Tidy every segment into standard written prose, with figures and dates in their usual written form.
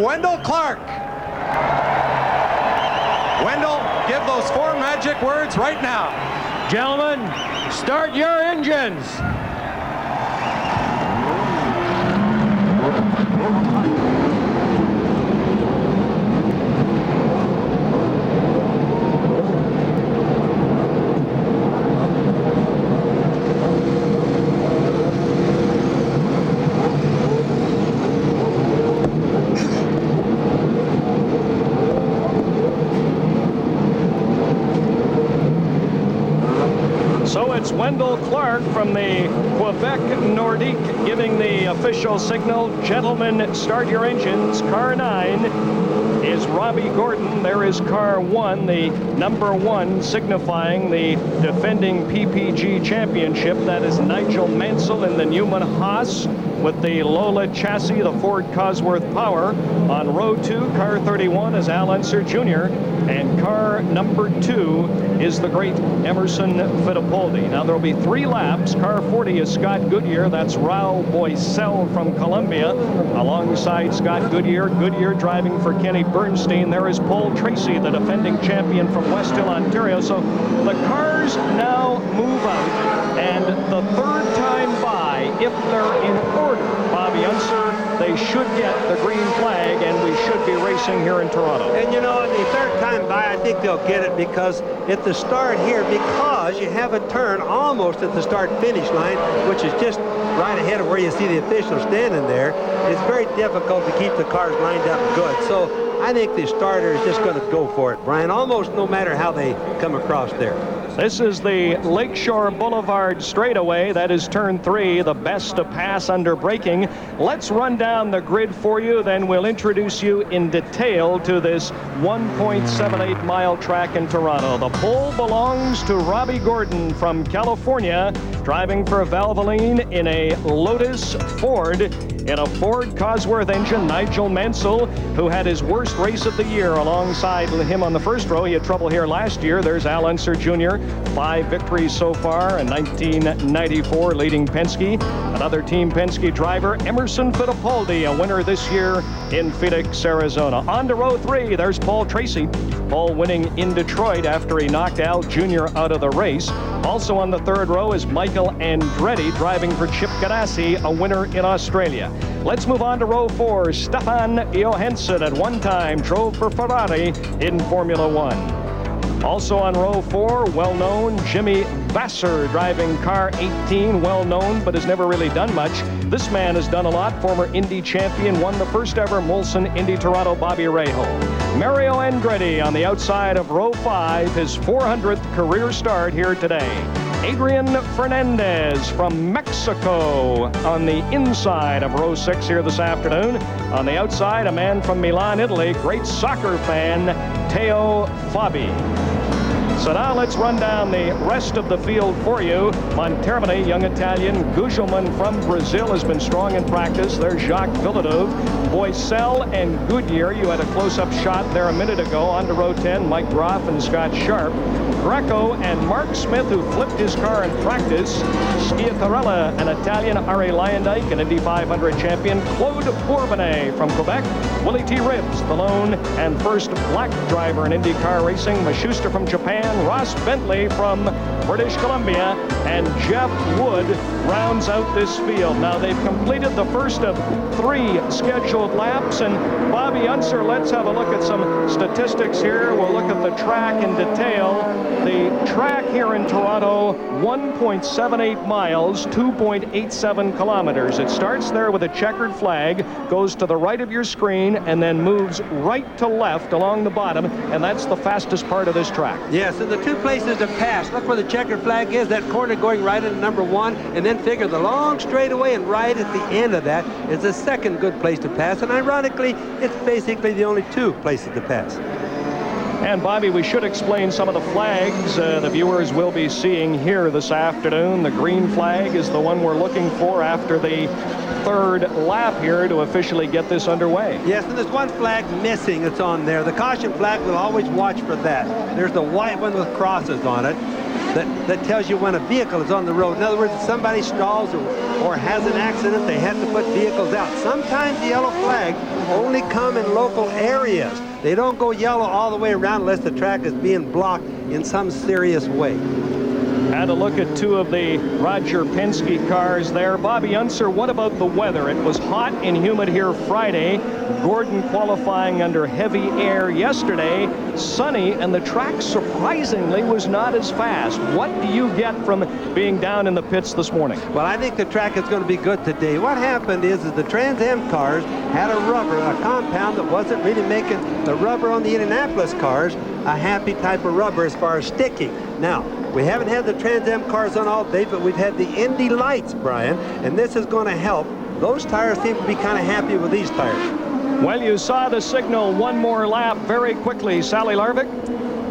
Wendell Clark. Wendell, give those 4 magic words right now. Gentlemen, start your engines. So it's Wendell Clark from the Quebec Nordique giving the official signal. Gentlemen, start your engines. Car 9 is Robbie Gordon. There is car 1, the number 1, signifying the defending PPG championship. That is Nigel Mansell in the Newman Haas with the Lola chassis, the Ford Cosworth Power. On row 2, car 31 is Al Unser Jr. And car number 2 is the great Emerson Fittipaldi. Now there will be 3 laps. Car 40 is Scott Goodyear. That's Raul Boisel from Colombia alongside Scott Goodyear. Goodyear driving for Kenny Bernstein. There is Paul Tracy, the defending champion from West Hill, Ontario. So the cars now move out, and the 3rd time by, if they're in order, Bobby Unser, they should get the green flag, and we should be racing here in Toronto. And you know, the 3rd time by, I think they'll get it, because at the start here, because you have a turn almost at the start-finish line, which is just right ahead of where you see the officials standing there, it's very difficult to keep the cars lined up good. So I think the starter is just going to go for it, Brian, almost no matter how they come across there. This is the Lakeshore Boulevard straightaway. That is turn 3, the best to pass under braking. Let's run down the grid for you, then we'll introduce you in detail to this 1.78 mile track in Toronto. The pole belongs to Robbie Gordon from California, driving for Valvoline in a Lotus Ford. In a Ford Cosworth engine, Nigel Mansell, who had his worst race of the year alongside him on the first row. He had trouble here last year. There's Al Unser Jr., 5 victories so far in 1994, leading Penske. Another Team Penske driver, Emerson Fittipaldi, a winner this year in Phoenix, Arizona. On to row 3, there's Paul Tracy. Paul winning in Detroit after he knocked Al Jr. out of the race. Also on the 3rd row is Michael Andretti, driving for Chip Ganassi, a winner in Australia. Let's move on to row 4. Stefan Johansson at one time drove for Ferrari in Formula 1. Also on row 4, well-known Jimmy Vasser, driving car 18, well-known but has never really done much. This man has done a lot. Former Indy champion, won the first ever Molson Indy Toronto, Bobby Rahal. Mario Andretti on the outside of row 5, his 400th career start here today. Adrian Fernandez from Mexico on the inside of row 6 here this afternoon. On the outside, a man from Milan, Italy, great soccer fan, Teo Fabi. So now let's run down the rest of the field for you. Montermini, young Italian. Gugelmin from Brazil has been strong in practice. There's Jacques Villeneuve. Boisel and Goodyear, you had a close-up shot there a minute ago. On to row 10, Mike Groff and Scott Sharp. Greco and Mark Smith, who flipped his car in practice. Schiatarella, an Italian. Ari Luyendyk, an Indy 500 champion. Claude Bourbonnais from Quebec. Willie T. Ribbs, the lone and first black driver in IndyCar racing. Maschuster from Japan. Ross Bentley from British Columbia, and Jeff Wood rounds out this field. Now they've completed the first of 3 scheduled laps, and Bobby Unser, let's have a look at some statistics here. We'll look at the track in detail. The track here in Toronto, 1.78 miles, 2.87 kilometers. It starts there with a checkered flag, goes to the right of your screen, and then moves right to left along the bottom, and that's the fastest part of this track. Yes, and the 2 places to pass. Look where the checkered flag is, that corner going right into number 1, and then figure the long straightaway, and right at the end of that is the second good place to pass. And ironically, it's basically the only 2 places to pass. And Bobby, we should explain some of the flags the viewers will be seeing here this afternoon. The green flag is the one we're looking for after the 3rd lap here to officially get this underway. Yes, and there's one flag missing. It's on there. The caution flag, will always watch for that. There's the white one with crosses on it. that tells you when a vehicle is on the road. In other words, if somebody stalls or has an accident, they have to put vehicles out. Sometimes the yellow flags only come in local areas. They don't go yellow all the way around unless the track is being blocked in some serious way. Had a look at two of the Roger Penske cars there. Bobby Unser, what about the weather? It was hot and humid here Friday. Gordon qualifying under heavy air yesterday. Sunny, and the track surprisingly was not as fast. What do you get from being down in the pits this morning? Well, I think the track is going to be good today. What happened is the Trans Am cars had a compound that wasn't really making the rubber on the Indianapolis cars a happy type of rubber as far as sticking. Now, we haven't had the Trans Am cars on all day, but we've had the Indy lights, Brian, and this is going to help. Those tires seem to be kind of happy with these tires. Well, you saw the signal, one more lap very quickly. Sally Larvick?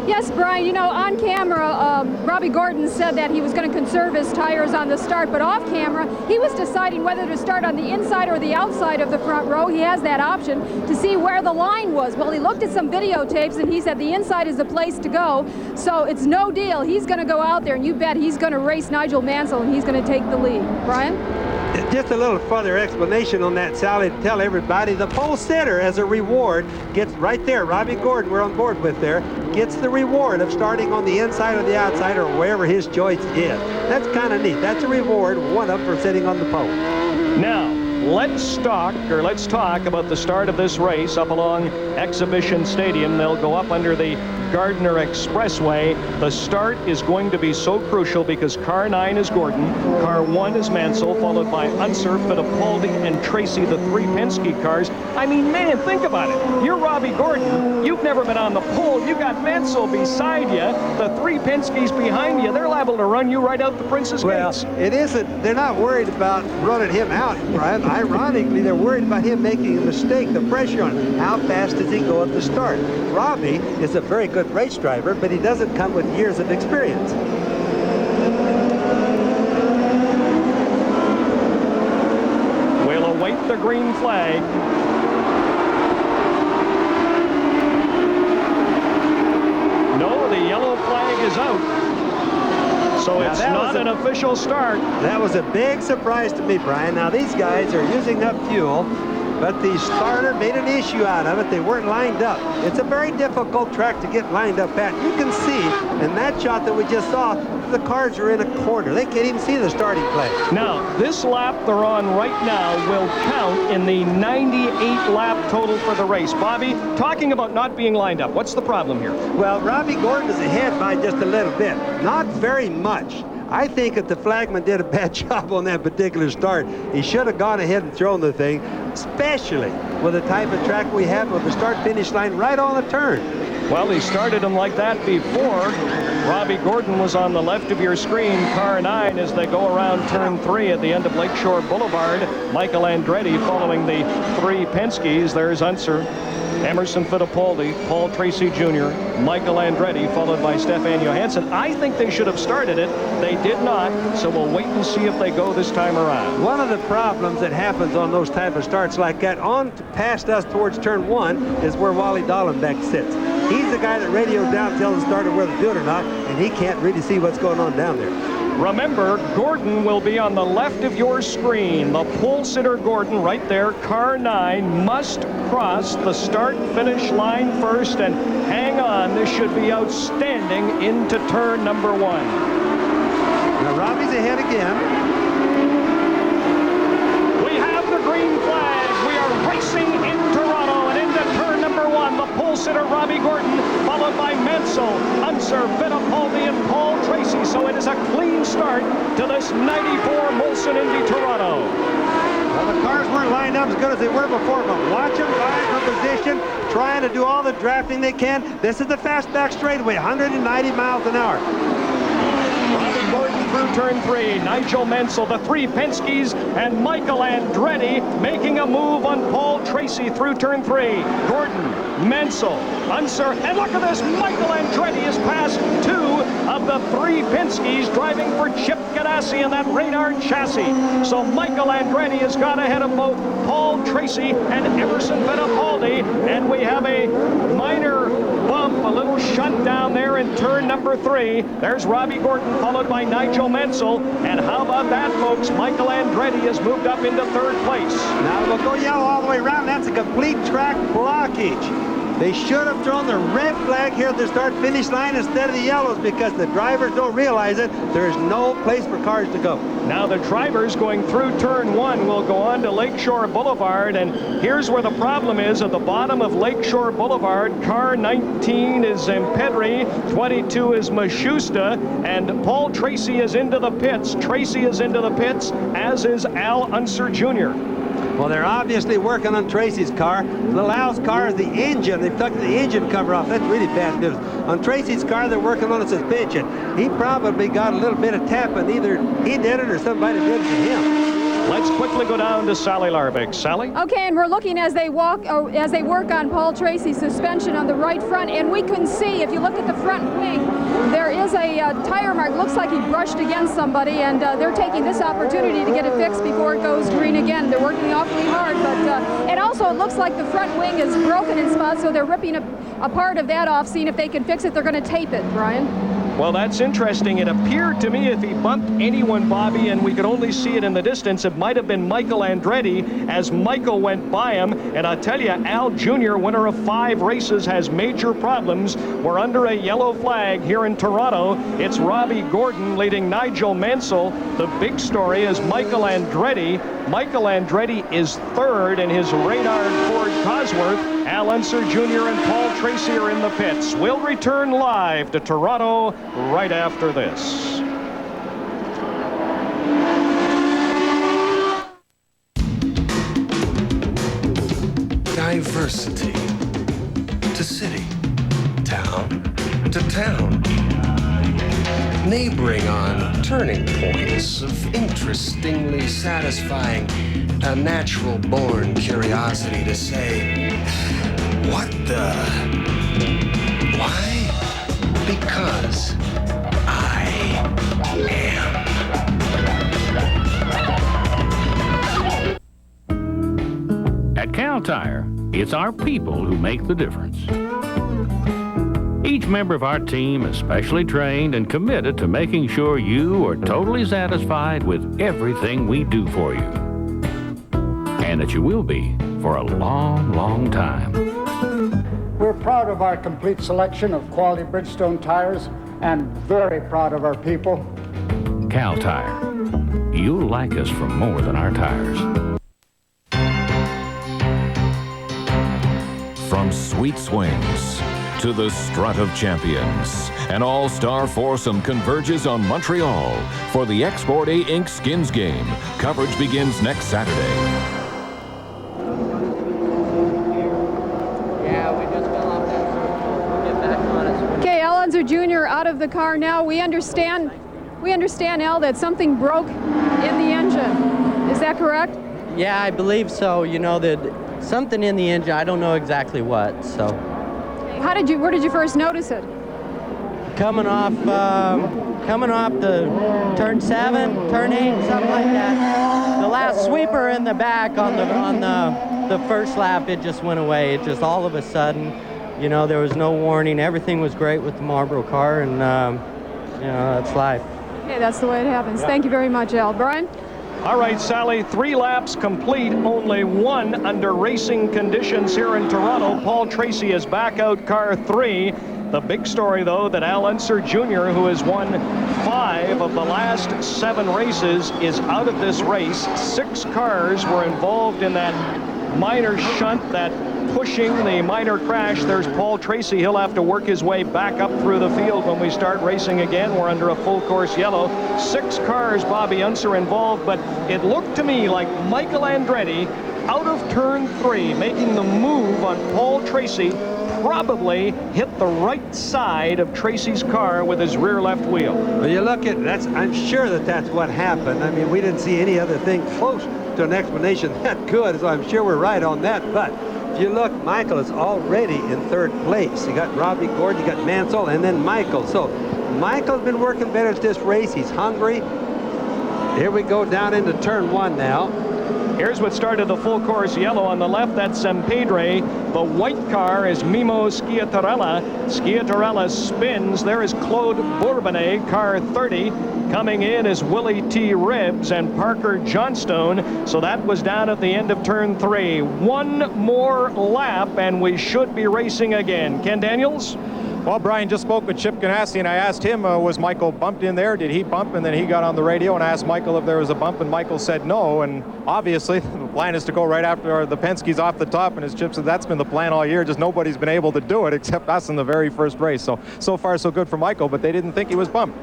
Yes, Brian, you know, on camera, Robbie Gordon said that he was going to conserve his tires on the start, but off camera, he was deciding whether to start on the inside or the outside of the front row. He has that option to see where the line was. Well, he looked at some videotapes, and he said the inside is the place to go, so it's no deal. He's going to go out there, and you bet he's going to race Nigel Mansell, and he's going to take the lead. Brian? Just a little further explanation on that, Sally, to tell everybody the pole sitter as a reward gets right there. Robbie Gordon, we're on board with there, gets the reward of starting on the inside or the outside or wherever his choice is. That's kind of neat. That's a reward, one up for sitting on the pole. Now, let's talk about the start of this race up along Exhibition Stadium. They'll go up under the Gardner Expressway. The start is going to be so crucial because car 9 is Gordon, car 1 is Mansell, followed by Unser, Fittipaldi, and Tracy, the three Penske cars. I mean, man, think about it. You're Robbie Gordon. You've never been on the pole. You got Mansell beside you. The three Penskes behind you. They're liable to run you right out the Prince's Gates. Well, it isn't. They're not worried about running him out, Brian. Ironically, they're worried about him making a mistake, the pressure on him. How fast does he go at the start? Robbie is a very good race driver, but he doesn't come with years of experience. We'll await the green flag. No, the yellow flag is out. So it's not an official start. That was a big surprise to me, Brian. Now, these guys are using up fuel, but the starter made an issue out of it. They weren't lined up. It's a very difficult track to get lined up at. You can see in that shot that we just saw, the cars are in a corner. They can't even see the starting place. Now, this lap they're on right now will count in the 98-lap total for the race. Bobby, talking about not being lined up, what's the problem here? Well, Robbie Gordon is ahead by just a little bit. Not very much. I think that the flagman did a bad job on that particular start. He should have gone ahead and thrown the thing, especially with the type of track we have with the start-finish line right on the turn. Well, he started him like that before. Robbie Gordon was on the left of your screen, car 9, as they go around turn 3 at the end of Lakeshore Boulevard. Michael Andretti following the three Penskes. There's Unser, Emerson Fittipaldi, Paul Tracy Jr., Michael Andretti, followed by Stefan Johansson. I think they should have started it. They did not, so we'll wait and see if they go this time around. One of the problems that happens on those type of starts like that, on past us towards turn 1, is where Wally Dallenbeck sits. He's the guy that radios down, tells the starter whether to do it or not, and he can't really see what's going on down there. Remember, Gordon will be on the left of your screen. The pole sitter Gordon right there, car 9, must cross the start-finish line first, and hang on, this should be outstanding into turn number 1. Now Robbie's ahead again. We have the green flag. We are racing in Toronto, and into turn number 1, the pole sitter Robbie Gordon, followed by Mansell, Unser, Fittipaldi, and Paul Tracy. So it is a clean start to this 94 Molson Indy Toronto. Well, the cars weren't lined up as good as they were before, but watch them vying for position, trying to do all the drafting they can. This is the fastback straightaway, 190 miles an hour. Robbie Gordon through turn 3. Nigel Mansell, the three Penskes, and Michael Andretti making a move on Paul Tracy through turn 3. Gordon, Mansell, Unser, and look at this, Michael Andretti has passed 2 of the three Penskes driving for Chip Ganassi in that Reynard chassis. So Michael Andretti has got ahead of both Paul Tracy and Emerson Fittipaldi, and we have a minor bump bump, a little shunt down there in turn number 3. There's Robbie Gordon, followed by Nigel Mansell. And how about that, folks? Michael Andretti has moved up into 3rd place. Now we'll go yellow all the way around. That's a complete track blockage. They should have thrown the red flag here at the start-finish line instead of the yellows, because the drivers don't realize it. There's no place for cars to go. Now the drivers going through turn 1 will go on to Lakeshore Boulevard, and here's where the problem is. At the bottom of Lakeshore Boulevard, car 19 is Empedri, 22 is Maschusta, and Paul Tracy is into the pits. Tracy is into the pits, as is Al Unser Jr. Well, they're obviously working on Tracy's car. The Al's car is the engine. They've took the engine cover off. That's really bad news. On Tracy's car, they're working on the suspension. He probably got a little bit of tapping. Either he did it or somebody did it to him. Let's quickly go down to Sally Larbeck. Sally? Okay, and we're looking as they work on Paul Tracy's suspension on the right front, and we can see, if you look at the front wing, there is a tire mark. Looks like he brushed against somebody, and they're taking this opportunity to get it fixed before it goes green again. They're working awfully hard, but and also it looks like the front wing is broken in spots, so they're ripping a part of that off, seeing if they can fix it. They're going to tape it, Brian. Well, that's interesting. It appeared to me if he bumped anyone, Bobby, and we could only see it in the distance, it might have been Michael Andretti as Michael went by him. And I'll tell you, Al Jr., winner of 5 races, has major problems. We're under a yellow flag here in Toronto. It's Robbie Gordon leading Nigel Mansell. The big story is Michael Andretti. Michael Andretti is 3rd in his Reynard Ford Cosworth. Al Unser Jr. and Paul Tracy are in the pits. We'll return live to Toronto right after this. Diversity to city, town to town. Neighboring on turning points of interestingly satisfying a natural-born curiosity to say, what the? Why? Because I am. At Cal Tire, it's our people who make the difference. Each member of our team is specially trained and committed to making sure you are totally satisfied with everything we do for you. And that you will be for a long, long time. We're proud of our complete selection of quality Bridgestone tires and very proud of our people. Cal Tire. You'll like us for more than our tires. From sweet swings to the strut of champions, an all-star foursome converges on Montreal for the Export A Inc. Skins Game. Coverage begins next Saturday. Jr. out of the car now. We understand, Al, that something broke in the engine. Is that correct? Yeah, I believe so. You know, that something in the engine. I don't know exactly what. So. Where did you first notice it? Coming off the turn 7, turn 8, something like that. The last sweeper in the back on the first lap, it just went away. It just all of a sudden. You know, there was no warning. Everything was great with the Marlboro car, and, you know, that's life. Okay, that's the way it happens. Yeah. Thank you very much, Al. Brian? All right, Sally, 3 laps complete, only 1 under racing conditions here in Toronto. Paul Tracy is back out car 3. The big story, though, that Al Unser Jr., who has won 5 of the last 7 races, is out of this race. 6 cars were involved in that minor shunt, that pushing, the minor crash. There's Paul Tracy. He'll have to work his way back up through the field when we start racing again. We're under a full course yellow. 6 cars, Bobby Unser involved, but it looked to me like Michael Andretti out of turn 3, making the move on Paul Tracy, probably hit the right side of Tracy's car with his rear left wheel. Well, you look at that's. I'm sure that's what happened. I mean, we didn't see any other thing close to an explanation that good, so I'm sure we're right on that. But if you look, Michael is already in 3rd place. You got Robbie Gordon, you got Mansell, and then Michael. So Michael's been working better at this race. He's hungry. Here we go down into turn 1 now. Here's what started the full course yellow on the left. That's Sempedre. The white car is Mimo Schiatarella. Schiatarella spins. There is Claude Bourbonnais, car 30. Coming in is Willie T. Ribbs and Parker Johnstone. So that was down at the end of turn 3. One more lap, and we should be racing again. Ken Daniels? Well, Brian just spoke with Chip Ganassi, and I asked him, was Michael bumped in there? Did he bump? And then he got on the radio and asked Michael if there was a bump, and Michael said no. And obviously, the plan is to go right after the Penske's off the top, and as Chip said, that's been the plan all year. Just nobody's been able to do it except us in the very first race. So far, so good for Michael, but they didn't think he was bumped.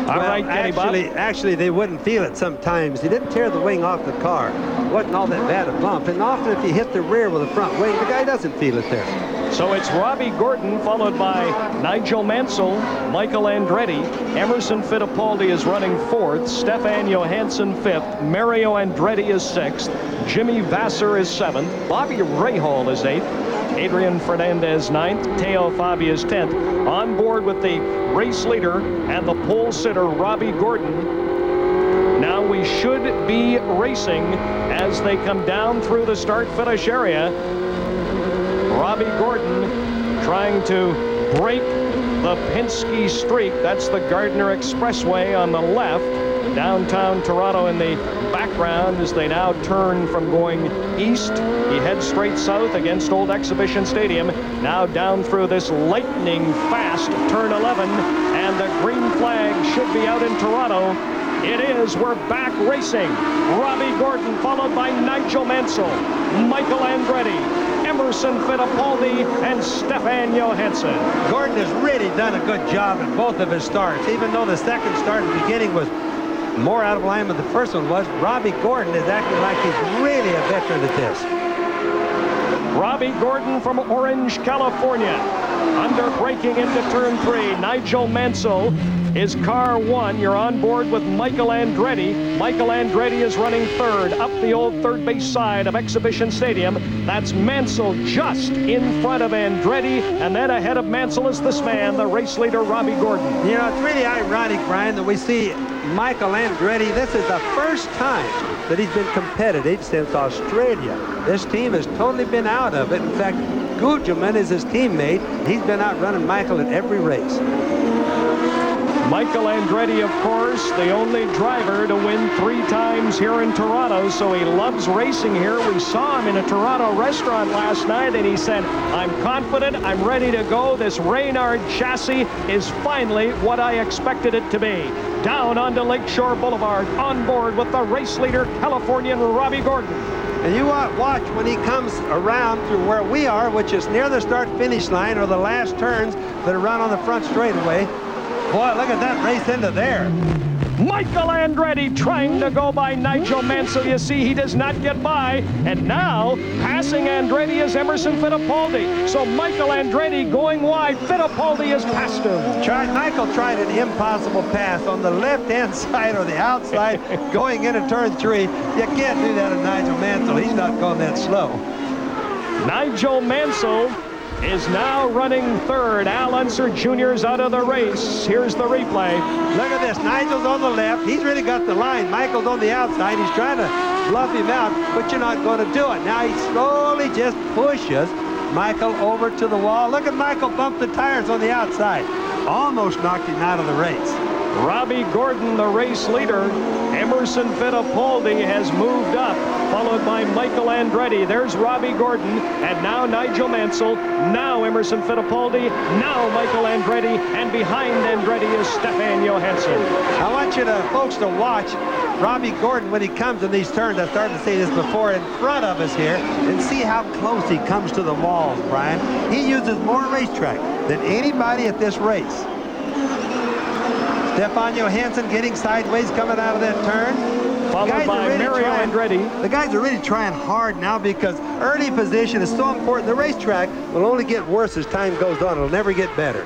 All right, Kenny Bob. Actually, they wouldn't feel it sometimes. He didn't tear the wing off the car. It wasn't all that bad a bump. And often if you hit the rear with the front wing, the guy doesn't feel it there. So it's Robbie Gordon, followed by Nigel Mansell, Michael Andretti. Emerson Fittipaldi is running 4th. Stefan Johansson 5th. Mario Andretti is 6th. Jimmy Vasser is 7th. Bobby Rahal is 8th. Adrian Fernandez 9th. Teo Fabi is 10th. On board with the race leader and the pole sitter, Robbie Gordon. Now we should be racing as they come down through the start-finish area. Robbie Gordon trying to break the Penske streak. That's the Gardner Expressway on the left. Downtown Toronto in the background as they now turn from going east. He heads straight south against Old Exhibition Stadium. Now down through this lightning fast turn 11, and the green flag should be out in Toronto. It is. We're back racing. Robbie Gordon followed by Nigel Mansell, Michael Andretti, Emerson Fittipaldi, and Stefan Johansson. Gordon has really done a good job at both of his starts. Even though the second start at the beginning was more out of line than the first one was, Robbie Gordon is acting like he's really a veteran at this. Robbie Gordon from Orange, California. Under braking into turn 3. Nigel Mansell is car 1. You're on board with Michael Andretti. Michael Andretti is running 3rd up the old third base side of Exhibition Stadium. That's Mansell just in front of Andretti, and then ahead of Mansell is this man, the race leader, Robbie Gordon. You know, it's really ironic, Brian, that we see Michael Andretti. This is the first time that he's been competitive since Australia. This team has totally been out of it. In fact, Gugelman is his teammate. He's been out running Michael at every race. Michael Andretti, of course, the only driver to win 3 times here in Toronto, so he loves racing here. We saw him in a Toronto restaurant last night, and he said, I'm confident, I'm ready to go. This Reynard chassis is finally what I expected it to be. Down onto Lakeshore Boulevard, on board with the race leader, Californian Robbie Gordon. And you watch when he comes around through where we are, which is near the start-finish line or the last turns that are run on the front straightaway. Boy, look at that race into there. Michael Andretti trying to go by Nigel Mansell. You see, he does not get by. And now, passing Andretti is Emerson Fittipaldi. So Michael Andretti going wide. Fittipaldi has passed him. Michael tried an impossible pass on the left-hand side or the outside going into turn 3. You can't do that to Nigel Mansell. He's not going that slow. Nigel Mansell is now running 3rd. Al Unser Jr. is out of the race. Here's the replay. Look at this. Nigel's on the left. He's really got the line. Michael's on the outside. He's trying to bluff him out, but you're not going to do it. Now he slowly just pushes Michael over to the wall. Look at Michael bump the tires on the outside. Almost knocked him out of the race. Robbie Gordon, the race leader. Emerson Fittipaldi has moved up, followed by Michael Andretti. There's Robbie Gordon, and now Nigel Mansell, now Emerson Fittipaldi, now Michael Andretti, and behind Andretti is Stefan Johansson. I want you folks to watch Robbie Gordon when he comes in these turns. I started to say this before, in front of us here, and see how close he comes to the walls, Brian. He uses more racetrack than anybody at this race. Stefan Johansson getting sideways coming out of that turn. Followed by Mario Andretti. The guys are really trying hard now because early position is so important. The racetrack will only get worse as time goes on. It'll never get better.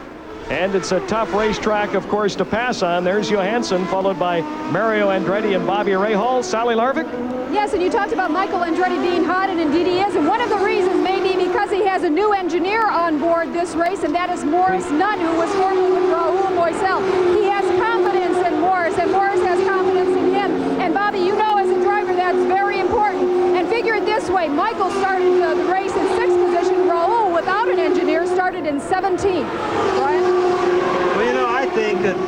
And it's a tough racetrack, of course, to pass on. There's Johansson, followed by Mario Andretti and Bobby Rahal. Sally Larvik? Yes, and you talked about Michael Andretti being hot, and indeed he is. And one of the reasons may be because he has a new engineer on board this race, and that is Morris Nunn, who was formerly with Rahul Moisel. He has confidence in Morris, and Morris has confidence in him. And Bobby, you know as a driver that That's very important. And figure it this way, Michael started the race in 6th position. Rahal, without an engineer, started in 17th. Brian? Well, you know, I think that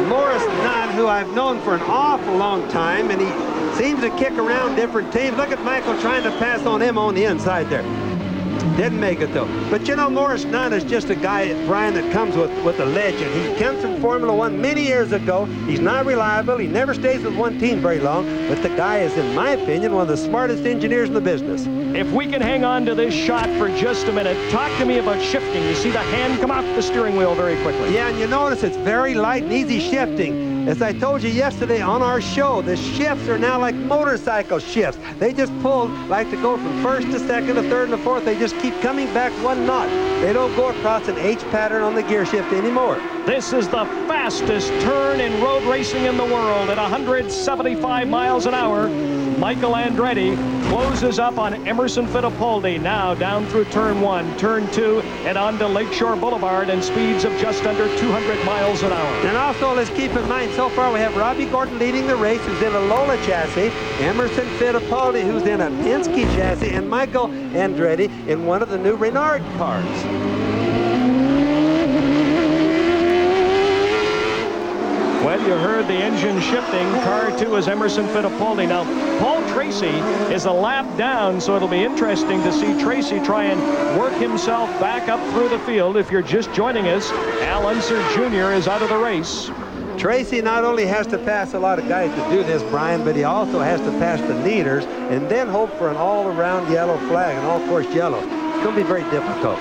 Morris Nunn, who I've known for an awful long time, and he seems to kick around different teams. Look at Michael trying to pass on him on the inside there. Didn't make it, though. But, you know, Morris Nunn is just a guy, Brian, that comes with a legend. He comes from Formula One many years ago. He's not reliable. He never stays with one team very long. But the guy is, in my opinion, one of the smartest engineers in the business. If we can hang on to this shot for just a minute, talk to me about shifting. You see the hand come off the steering wheel very quickly. Yeah, and you notice it's very light and easy shifting. As I told you yesterday on our show, the shifts are now like motorcycle shifts. They just pull, like to go from 1st to 2nd to 3rd to 4th. They just keep coming back one knot. They don't go across an H pattern on the gear shift anymore. This is the fastest turn in road racing in the world at 175 miles an hour. Michael Andretti closes up on Emerson Fittipaldi, now down through turn 1, turn 2, and onto Lakeshore Boulevard, and speeds of just under 200 miles an hour. And also, let's keep in mind, so far we have Robbie Gordon leading the race, who's in a Lola chassis, Emerson Fittipaldi, who's in a Penske chassis, and Michael Andretti in one of the new Renard cars. Well, you heard the engine shifting. Car 2 is Emerson Fittipaldi. Now, Paul Tracy is a lap down, so it'll be interesting to see Tracy try and work himself back up through the field. If you're just joining us, Al Unser Jr. is out of the race. Tracy not only has to pass a lot of guys to do this, Brian, but he also has to pass the leaders and then hope for an all-around yellow flag, an all-course yellow. It's going to be very difficult.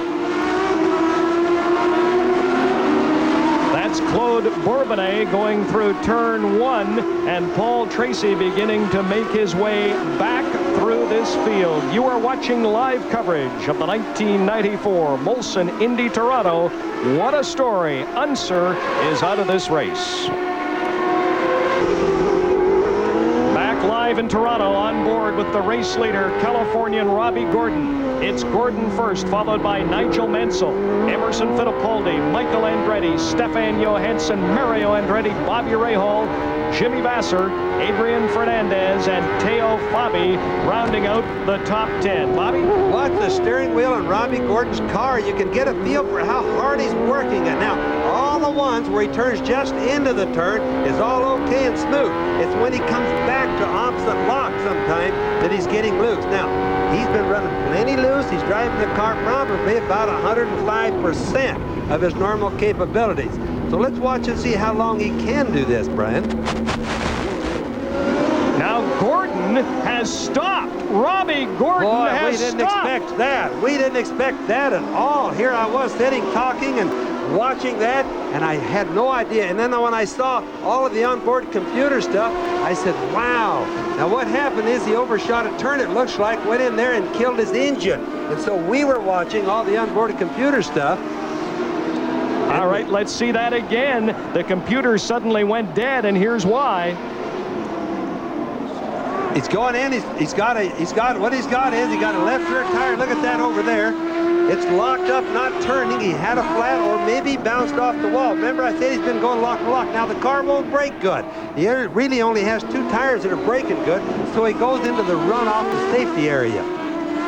That's Claude Bourbonnais going through turn 1, and Paul Tracy beginning to make his way back through this field. You are watching live coverage of the 1994 Molson Indy Toronto. What a story. Unser is out of this race. Back live in Toronto, on board with the race leader, Californian Robbie Gordon. It's Gordon first, followed by Nigel Mansell, Emerson Fittipaldi, Michael Andretti, Stefan Johansson, Mario Andretti, Bobby Rahal, Jimmy Vasser, Adrian Fernandez, and Teo Fabi rounding out the top 10. Bobby? Watch the steering wheel in Robbie Gordon's car. You can get a feel for how hard he's working it. Now, all the ones where he turns just into the turn is all okay and smooth. It's when he comes back to opposite lock sometime that he's getting loose. Now, he's been running plenty loose. He's driving the car probably about 105% of his normal capabilities. So let's watch and see how long he can do this, Brian. Now Gordon has stopped. Robbie Gordon has stopped. We didn't expect that. We didn't expect that at all. Here I was sitting, talking, and watching that, and I had no idea. And then when I saw all of the onboard computer stuff, I said, wow. Now what happened is he overshot a turn, it looks like, went in there and killed his engine. And so we were watching all the onboard computer stuff. All right, let's see that again. The computer suddenly went dead, and here's why. He's going in. He's got a left rear tire. Look at that over there. It's locked up, not turning. He had a flat, or maybe bounced off the wall. Remember, I said he's been going lock to lock. Now the car won't brake good. He really only has 2 tires that are braking good, so he goes into the run off the safety area.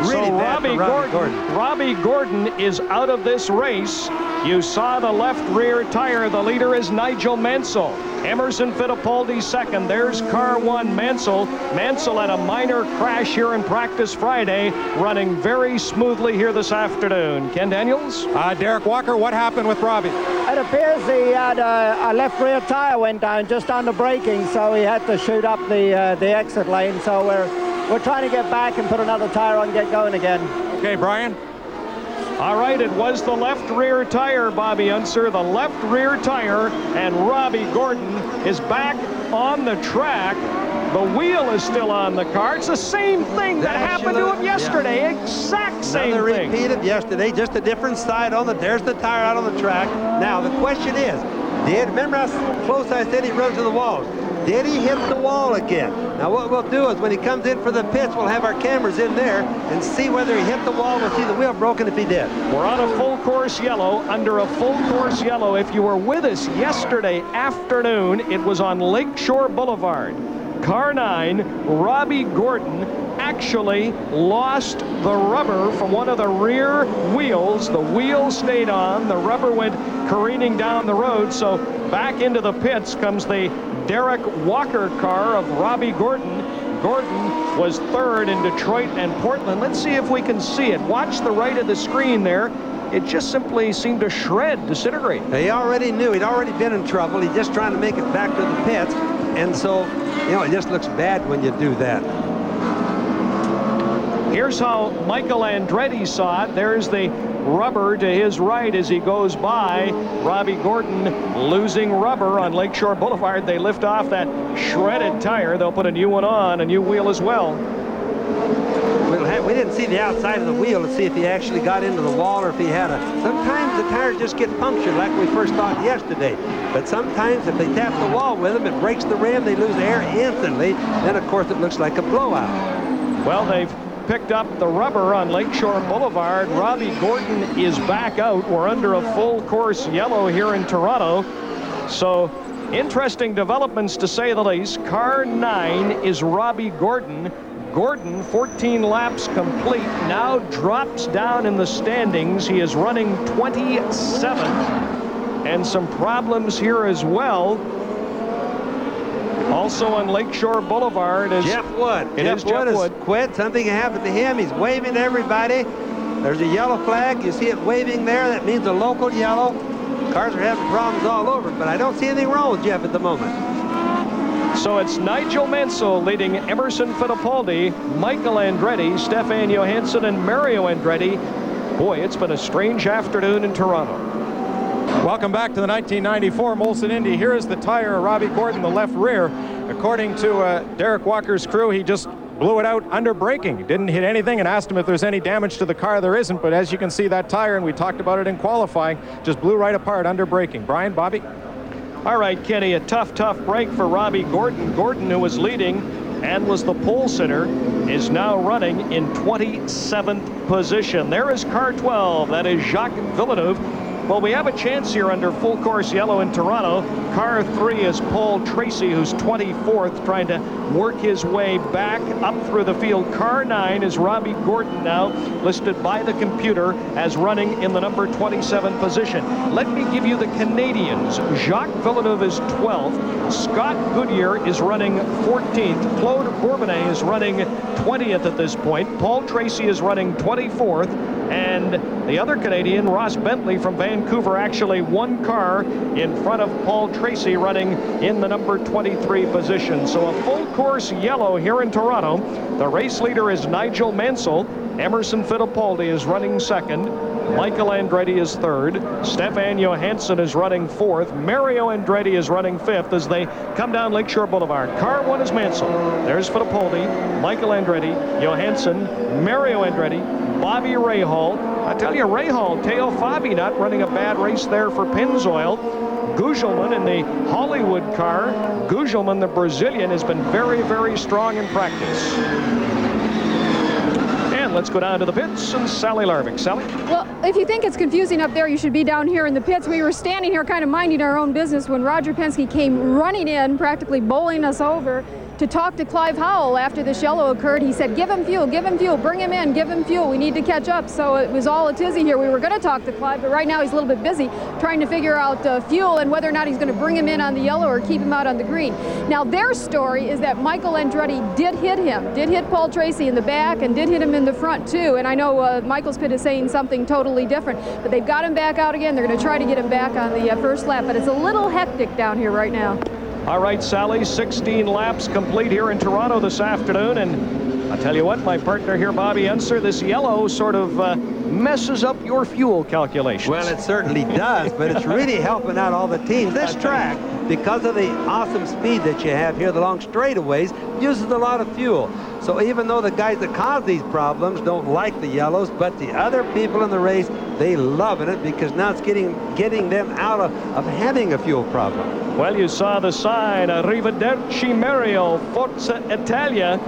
Really so bad for Robbie Gordon. Robbie Gordon is out of this race. You saw the left rear tire. The leader is Nigel Mansell. Emerson Fittipaldi second. There's car 1, Mansell. Mansell had a minor crash here in practice Friday, running very smoothly here this afternoon. Ken Daniels? Derek Walker, what happened with Robbie? It appears he had a left rear tire went down just on the braking, so he had to shoot up the exit lane. So we're trying to get back and put another tire on and get going again. Okay, Brian. All right, it was the left rear tire, Bobby Unser, the left rear tire, and Robbie Gordon is back on the track. The wheel is still on the car. It's the same thing that happened to him yesterday. Yeah. Exact same thing. Repeat of yesterday, just a different side on there's the tire out on the track. Now, the question is, remember how close I said he runs to the walls? Did he hit the wall again? Now what we'll do is when he comes in for the pits, we'll have our cameras in there and see whether he hit the wall. We'll see the wheel broken if he did. We're on a full course yellow, under a full course yellow. If you were with us yesterday afternoon, it was on Lakeshore Boulevard. car 9, Robbie Gordon, actually lost the rubber from one of the rear wheels. The wheel stayed on. The rubber went careening down the road. So back into the pits comes the Derek Walker car of Robbie Gordon. Gordon was third in Detroit and Portland. Let's see if we can see it. Watch the right of the screen there. It just simply seemed to shred, disintegrate. He already knew. He'd already been in trouble. He's just trying to make it back to the pits. And so, you know, it just looks bad when you do that. Here's how Michael Andretti saw it. There's the rubber to his right as he goes by. Robbie Gordon losing rubber on Lakeshore Boulevard. They lift off that shredded tire. They'll put a new one on, a new wheel as well. We didn't see the outside of the wheel to see if he actually got into the wall or if he had a... Sometimes the tires just get punctured like we first thought yesterday. But sometimes if they tap the wall with them, it breaks the rim, they lose air instantly. Then, of course, it looks like a blowout. Well, they've picked up the rubber on Lakeshore Boulevard. Robbie Gordon is back out. We're under a full course yellow here in Toronto. So interesting developments to say the least. Car 9 is Robbie Gordon. Gordon, 14 laps complete, now drops down in the standings. He is running 27th, and some problems here as well. Also on Lakeshore Boulevard is Jeff Wood. Jeff Wood has quit. Something happened to him. He's waving to everybody. There's a yellow flag. You see it waving there. That means a local yellow. Cars are having problems all over, but I don't see anything wrong with Jeff at the moment. So it's Nigel Mansell leading Emerson Fittipaldi, Michael Andretti, Stefan Johansson, and Mario Andretti. Boy, it's been a strange afternoon in Toronto. Welcome back to the 1994 Molson Indy. Here is the tire of Robbie Gordon, the left rear. According to Derek Walker's crew, he just blew it out under braking. Didn't hit anything, and asked him if there's any damage to the car. There isn't, but as you can see, that tire, and we talked about it in qualifying, just blew right apart under braking. Brian, Bobby? All right, Kenny, a tough break for Robbie Gordon. Gordon, who was leading and was the pole sitter, is now running in 27th position. There is car 12. That is Jacques Villeneuve. Well, we have a chance here under full course yellow in Toronto. Car 3 is Paul Tracy, who's 24th, trying to work his way back up through the field. Car 9 is Robbie Gordon, now listed by the computer as running in the number 27 position. Let me give you the Canadians. Jacques Villeneuve is 12th. Scott Goodyear is running 14th. Claude Bourbonnais is running 20th at this point. Paul Tracy is running 24th. And the other Canadian, Ross Bentley from Vancouver, actually one car in front of Paul Tracy, running in the number 23 position. So a full course yellow here in Toronto. The race leader is Nigel Mansell. Emerson Fittipaldi is running second. Michael Andretti is third. Stefan Johansson is running fourth. Mario Andretti is running fifth as they come down Lakeshore Boulevard. Car 1 is Mansell. There's Fittipaldi, Michael Andretti, Johansson, Mario Andretti, Bobby Rahal. I tell you, Rahal, Teo Fabi not running a bad race there for Pennzoil. Gugelman in the Hollywood car. Gugelman, the Brazilian, has been very, very strong in practice. And let's go down to the pits and Sally Larvick. Sally? Well, if you think it's confusing up there, you should be down here in the pits. We were standing here kind of minding our own business when Roger Penske came running in, practically bowling us over, to talk to Clive Howell after this yellow occurred. He said, give him fuel, bring him in, give him fuel. We need to catch up. So it was all a tizzy here. We were going to talk to Clive, but right now he's a little bit busy trying to figure out fuel and whether or not he's going to bring him in on the yellow or keep him out on the green. Now their story is that Michael Andretti did hit Paul Tracy in the back and did hit him in the front too. And I know Michael's pit is saying something totally different, but they've got him back out again. They're going to try to get him back on the first lap, but it's a little hectic down here right now. All right, Sally, 16 laps complete here in Toronto this afternoon. And I'll tell you what, my partner here, Bobby Unser, this yellow sort of messes up your fuel calculations. Well, it certainly does, but it's really helping out all the teams. This track, because of the awesome speed that you have here, the long straightaways, uses a lot of fuel. So even though the guys that cause these problems don't like the yellows, but the other people in the race, they loving it because now it's getting them out of having a fuel problem. Well, you saw the sign, Arrivederci Mario, Forza Italia.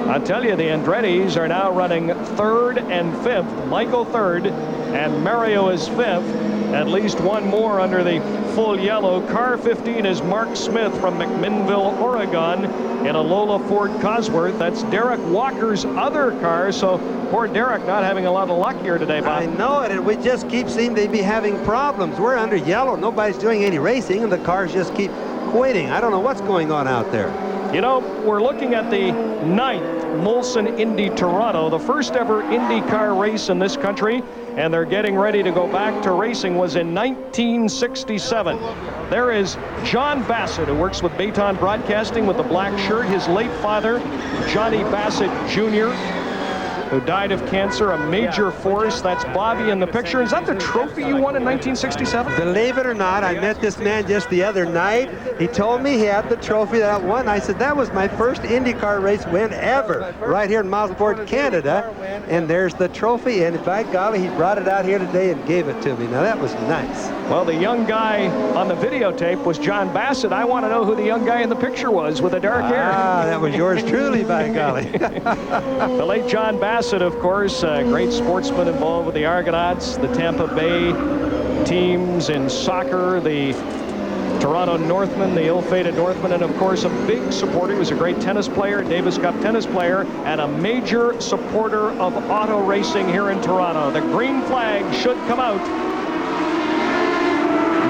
I tell you, the Andrettis are now running third and fifth. Michael third, and Mario is fifth. at least one more under the full yellow. Car 15 is Mark Smith from McMinnville, Oregon, in a Lola Ford Cosworth. That's Derek Walker's other car, so poor Derek not having a lot of luck here today, Bob. I know it, and we just keep seeming to be having problems. We're under yellow. Nobody's doing any racing, and the cars just keep quitting. I don't know what's going on out there. You know, we're looking at the 9th Molson Indy Toronto, the first ever IndyCar race in this country, and they're getting ready to go back to racing. Was in 1967. There is John Bassett, who works with Bayton Broadcasting with the black shirt. His late father, Johnny Bassett Jr., who died of cancer, a major force. That's Bobby in the picture. Is that the trophy you won in 1967? Believe it or not, I met this man just the other night. He told me he had the trophy that I won. I said, that was my first IndyCar race win ever, right here in Milesport, Canada. And there's the trophy, and by golly, he brought it out here today and gave it to me. Now, that was nice. Well, the young guy on the videotape was John Bassett. I want to know who the young guy in the picture was with the dark hair. Ah, that was yours truly, by golly. The late John Bassett, of course, a great sportsman involved with the Argonauts, the Tampa Bay teams in soccer, the Toronto Northmen, the ill-fated Northmen, and of course a big supporter. He was a great tennis player, Davis Cup tennis player, and a major supporter of auto racing here in Toronto. The green flag should come out.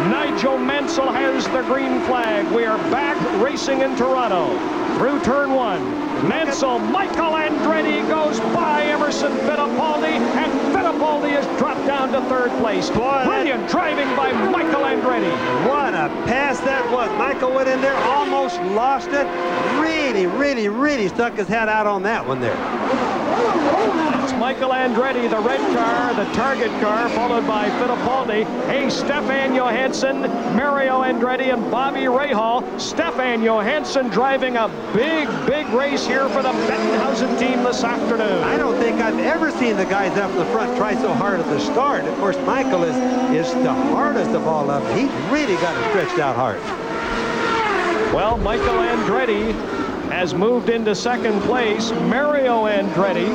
Nigel Mansell has the green flag. We are back racing in Toronto through turn 1. Mansell, Michael Andretti goes by Emerson Fittipaldi, and Fittipaldi is dropped down to 3rd place. Brilliant driving by Michael Andretti. What a pass that was. Michael went in there, almost lost it. Really stuck his head out on that one there. It's Michael Andretti, the red car, the target car, followed by Fittipaldi. Hey, Stefan Johansson, Mario Andretti, and Bobby Rahal. Stefan Johansson driving a big race here for the Bettenhausen team this afternoon. I don't think I've ever seen the guys up in the front try so hard at the start. Of course, Michael is the hardest of all of them. He really got it stretched out hard. Well, Michael Andretti has moved into 2nd place. Mario Andretti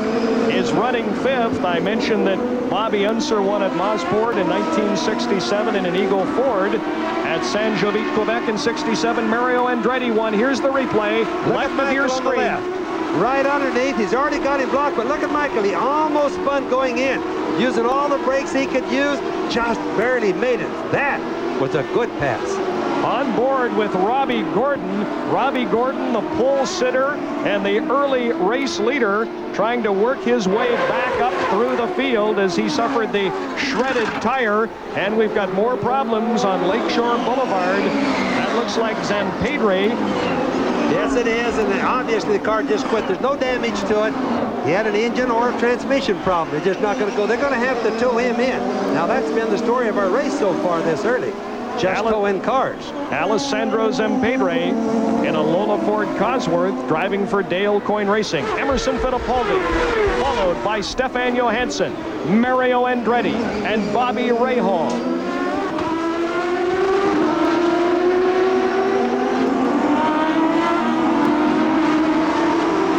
is running 5th. I mentioned that Bobby Unser won at Mosport in 1967 in an Eagle Ford. At San Jovite, Quebec in 67, Mario Andretti won. Here's the replay. Left of your screen. Right underneath. He's already got him blocked, but look at Michael. He almost spun going in, using all the brakes he could use, just barely made it. That was a good pass. On board with Robbie Gordon. Robbie Gordon, the pole sitter and the early race leader, trying to work his way back up through the field as he suffered the shredded tire. And we've got more problems on Lakeshore Boulevard. That looks like Zampedre. Yes, it is, and obviously the car just quit. There's no damage to it. He had an engine or a transmission problem. They're just not going to go. They're going to have to tow him in. Now, that's been the story of our race so far this early. Just tow in cars. Alessandro Zampedre in a Lola Ford Cosworth driving for Dale Coyne Racing. Emerson Fittipaldi, followed by Stefan Johansson, Mario Andretti, and Bobby Rahal.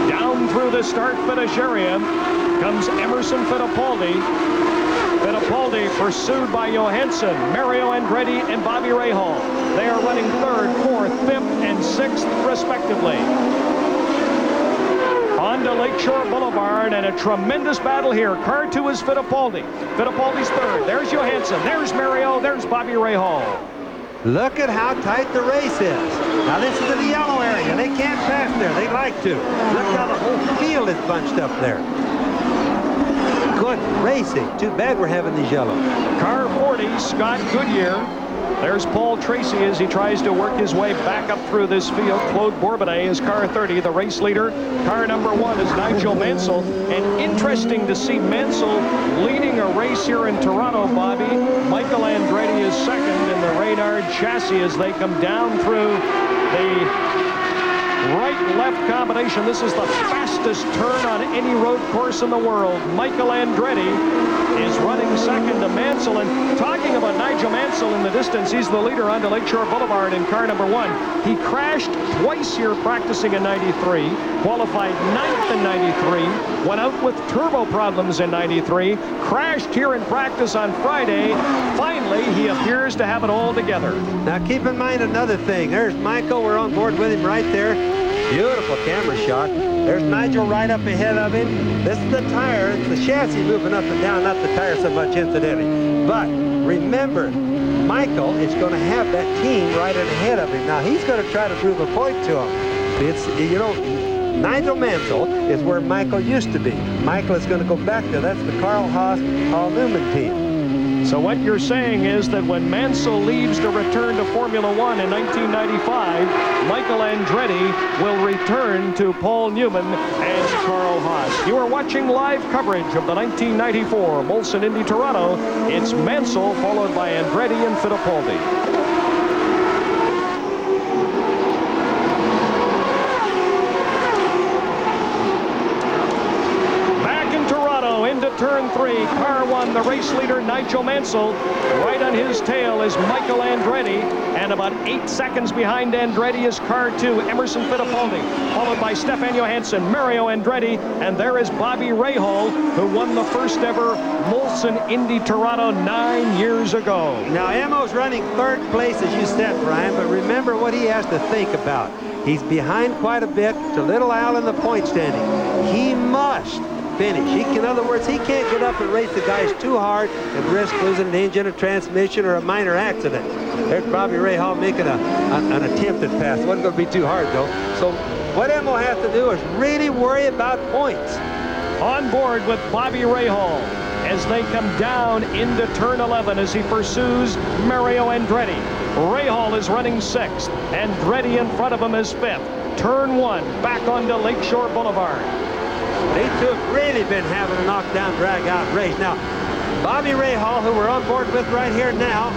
Down through the start-finish area comes Emerson Fittipaldi. Fittipaldi pursued by Johansson, Mario Andretti, and Bobby Rahal. They are running 3rd, 4th, 5th, and 6th, respectively. On to Lakeshore Boulevard, and a tremendous battle here. Car 2 is Fittipaldi. Fittipaldi's 3rd. There's Johansson. There's Mario. There's Bobby Rahal. Look at how tight the race is. Now, this is in the yellow area. They can't pass there. They like to. Look how the whole field is bunched up there. Good racing. Too bad we're having these yellow. Car 40, Scott Goodyear. There's Paul Tracy as he tries to work his way back up through this field. Claude Bourbinet is car 30, the race leader. Car number 1 is Nigel Mansell. And interesting to see Mansell leading a race here in Toronto, Bobby. Michael Andretti is 2nd in the Reynard chassis as they come down through the right-left combination. This is the fastest turn on any road course in the world. Michael Andretti is running 2nd to Mansell. And talking about Nigel Nigel Mansell in the distance. He's the leader onto Lakeshore Boulevard in car number 1. He crashed twice here practicing in 93, qualified 9th in 93, went out with turbo problems in 93, crashed here in practice on Friday. Finally, he appears to have it all together. Now keep in mind another thing. There's Michael. We're on board with him right there. Beautiful camera shot. There's Nigel right up ahead of him. This is the tire. It's the chassis moving up and down, not the tire so much, incidentally. But remember, Michael is going to have that team right ahead of him. Now he's going to try to prove a point to him. It's, you know, Nigel Mansell is where Michael used to be. Michael is going to go back there. That's the Carl Haas, Paul Newman team. So what you're saying is that when Mansell leaves to return to Formula One in 1995, Michael Andretti will return to Paul Newman and Carl Haas. You are watching live coverage of the 1994 Molson Indy Toronto. It's Mansell followed by Andretti and Fittipaldi. Turn 3, car 1, the race leader Nigel Mansell. Right on his tail is Michael Andretti, and about 8 seconds behind Andretti is car 2, Emerson Fittipaldi, followed by Stefan Johansson, Mario Andretti, and there is Bobby Rahal, who won the first ever Molson Indy Toronto 9 years ago. Now Emo's running 3rd place, as you said, Brian, but remember what he has to think about. He's behind quite a bit to Little Al in the point standing. He must finish. In other words, he can't get up and race the guys too hard and risk losing an engine, a transmission, or a minor accident. There's Bobby Rahal making an attempted pass. It wasn't going to be too hard, though. So what Emo has to do is really worry about points. On board with Bobby Rahal as they come down into turn 11 as he pursues Mario Andretti. Rahal is running 6th. Andretti in front of him is 5th. Turn 1 back onto Lakeshore Boulevard. They two have really been having a knockdown, drag-out race. Now, Bobby Rahal, who we're on board with right here now,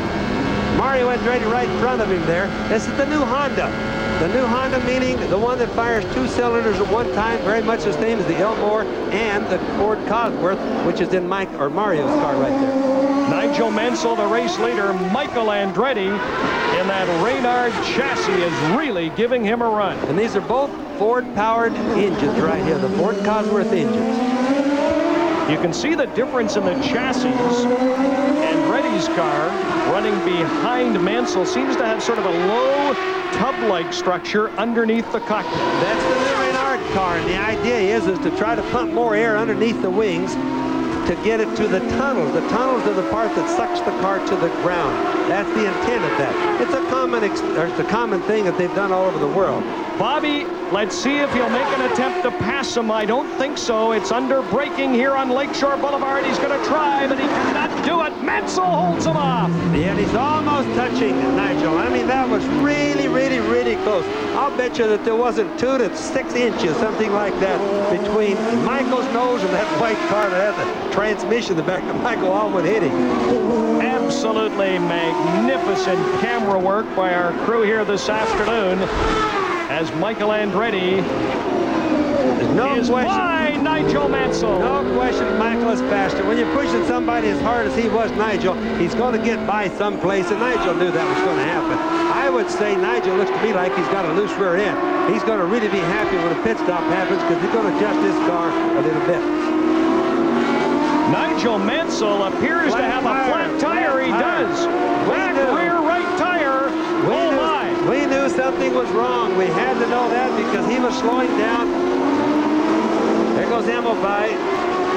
Mario Andretti right in front of him there. This is the new Honda. The new Honda meaning the one that fires 2 cylinders at one time, very much the same as the Elmore and the Ford Cosworth, which is in Mario's car right there. Nigel Mansell, the race leader. Michael Andretti in that Reynard chassis is really giving him a run. And these are both Ford-powered engines right here, the Ford Cosworth engines. You can see the difference in the chassis. Andretti's car, running behind Mansell, seems to have sort of a low tub-like structure underneath the cockpit. That's the new Reynard car, and the idea is to try to pump more air underneath the wings to get it to the tunnels. The tunnels are the part that sucks the car to the ground. That's the intent of that. It's a common thing that they've done all over the world. Bobby, let's see if he'll make an attempt to pass him. I don't think so. It's under braking here on Lakeshore Boulevard. He's going to try, but he cannot do it. Mansell holds him off. Yeah, and he's almost touching Nigel. I mean, that was really, really, really close. I'll bet you that there wasn't 2 to 6 inches, something like that, between Michael's nose and that white car that had the transmission in the back of Michael almost hit him. Absolutely magnificent camera work by our crew here this afternoon as Michael Andretti is by Nigel Mansell. No question, Michael is faster. When you're pushing somebody as hard as he was, Nigel, he's going to get by someplace, and Nigel knew that was going to happen. I would say Nigel looks to me like he's got a loose rear end. He's going to really be happy when a pit stop happens because he's going to adjust his car a little bit. Nigel Mansell appears to have a flat tire. He does. Back rear right tire. Oh my. We knew something was wrong. We had to know that because he was slowing down. There goes Emo by.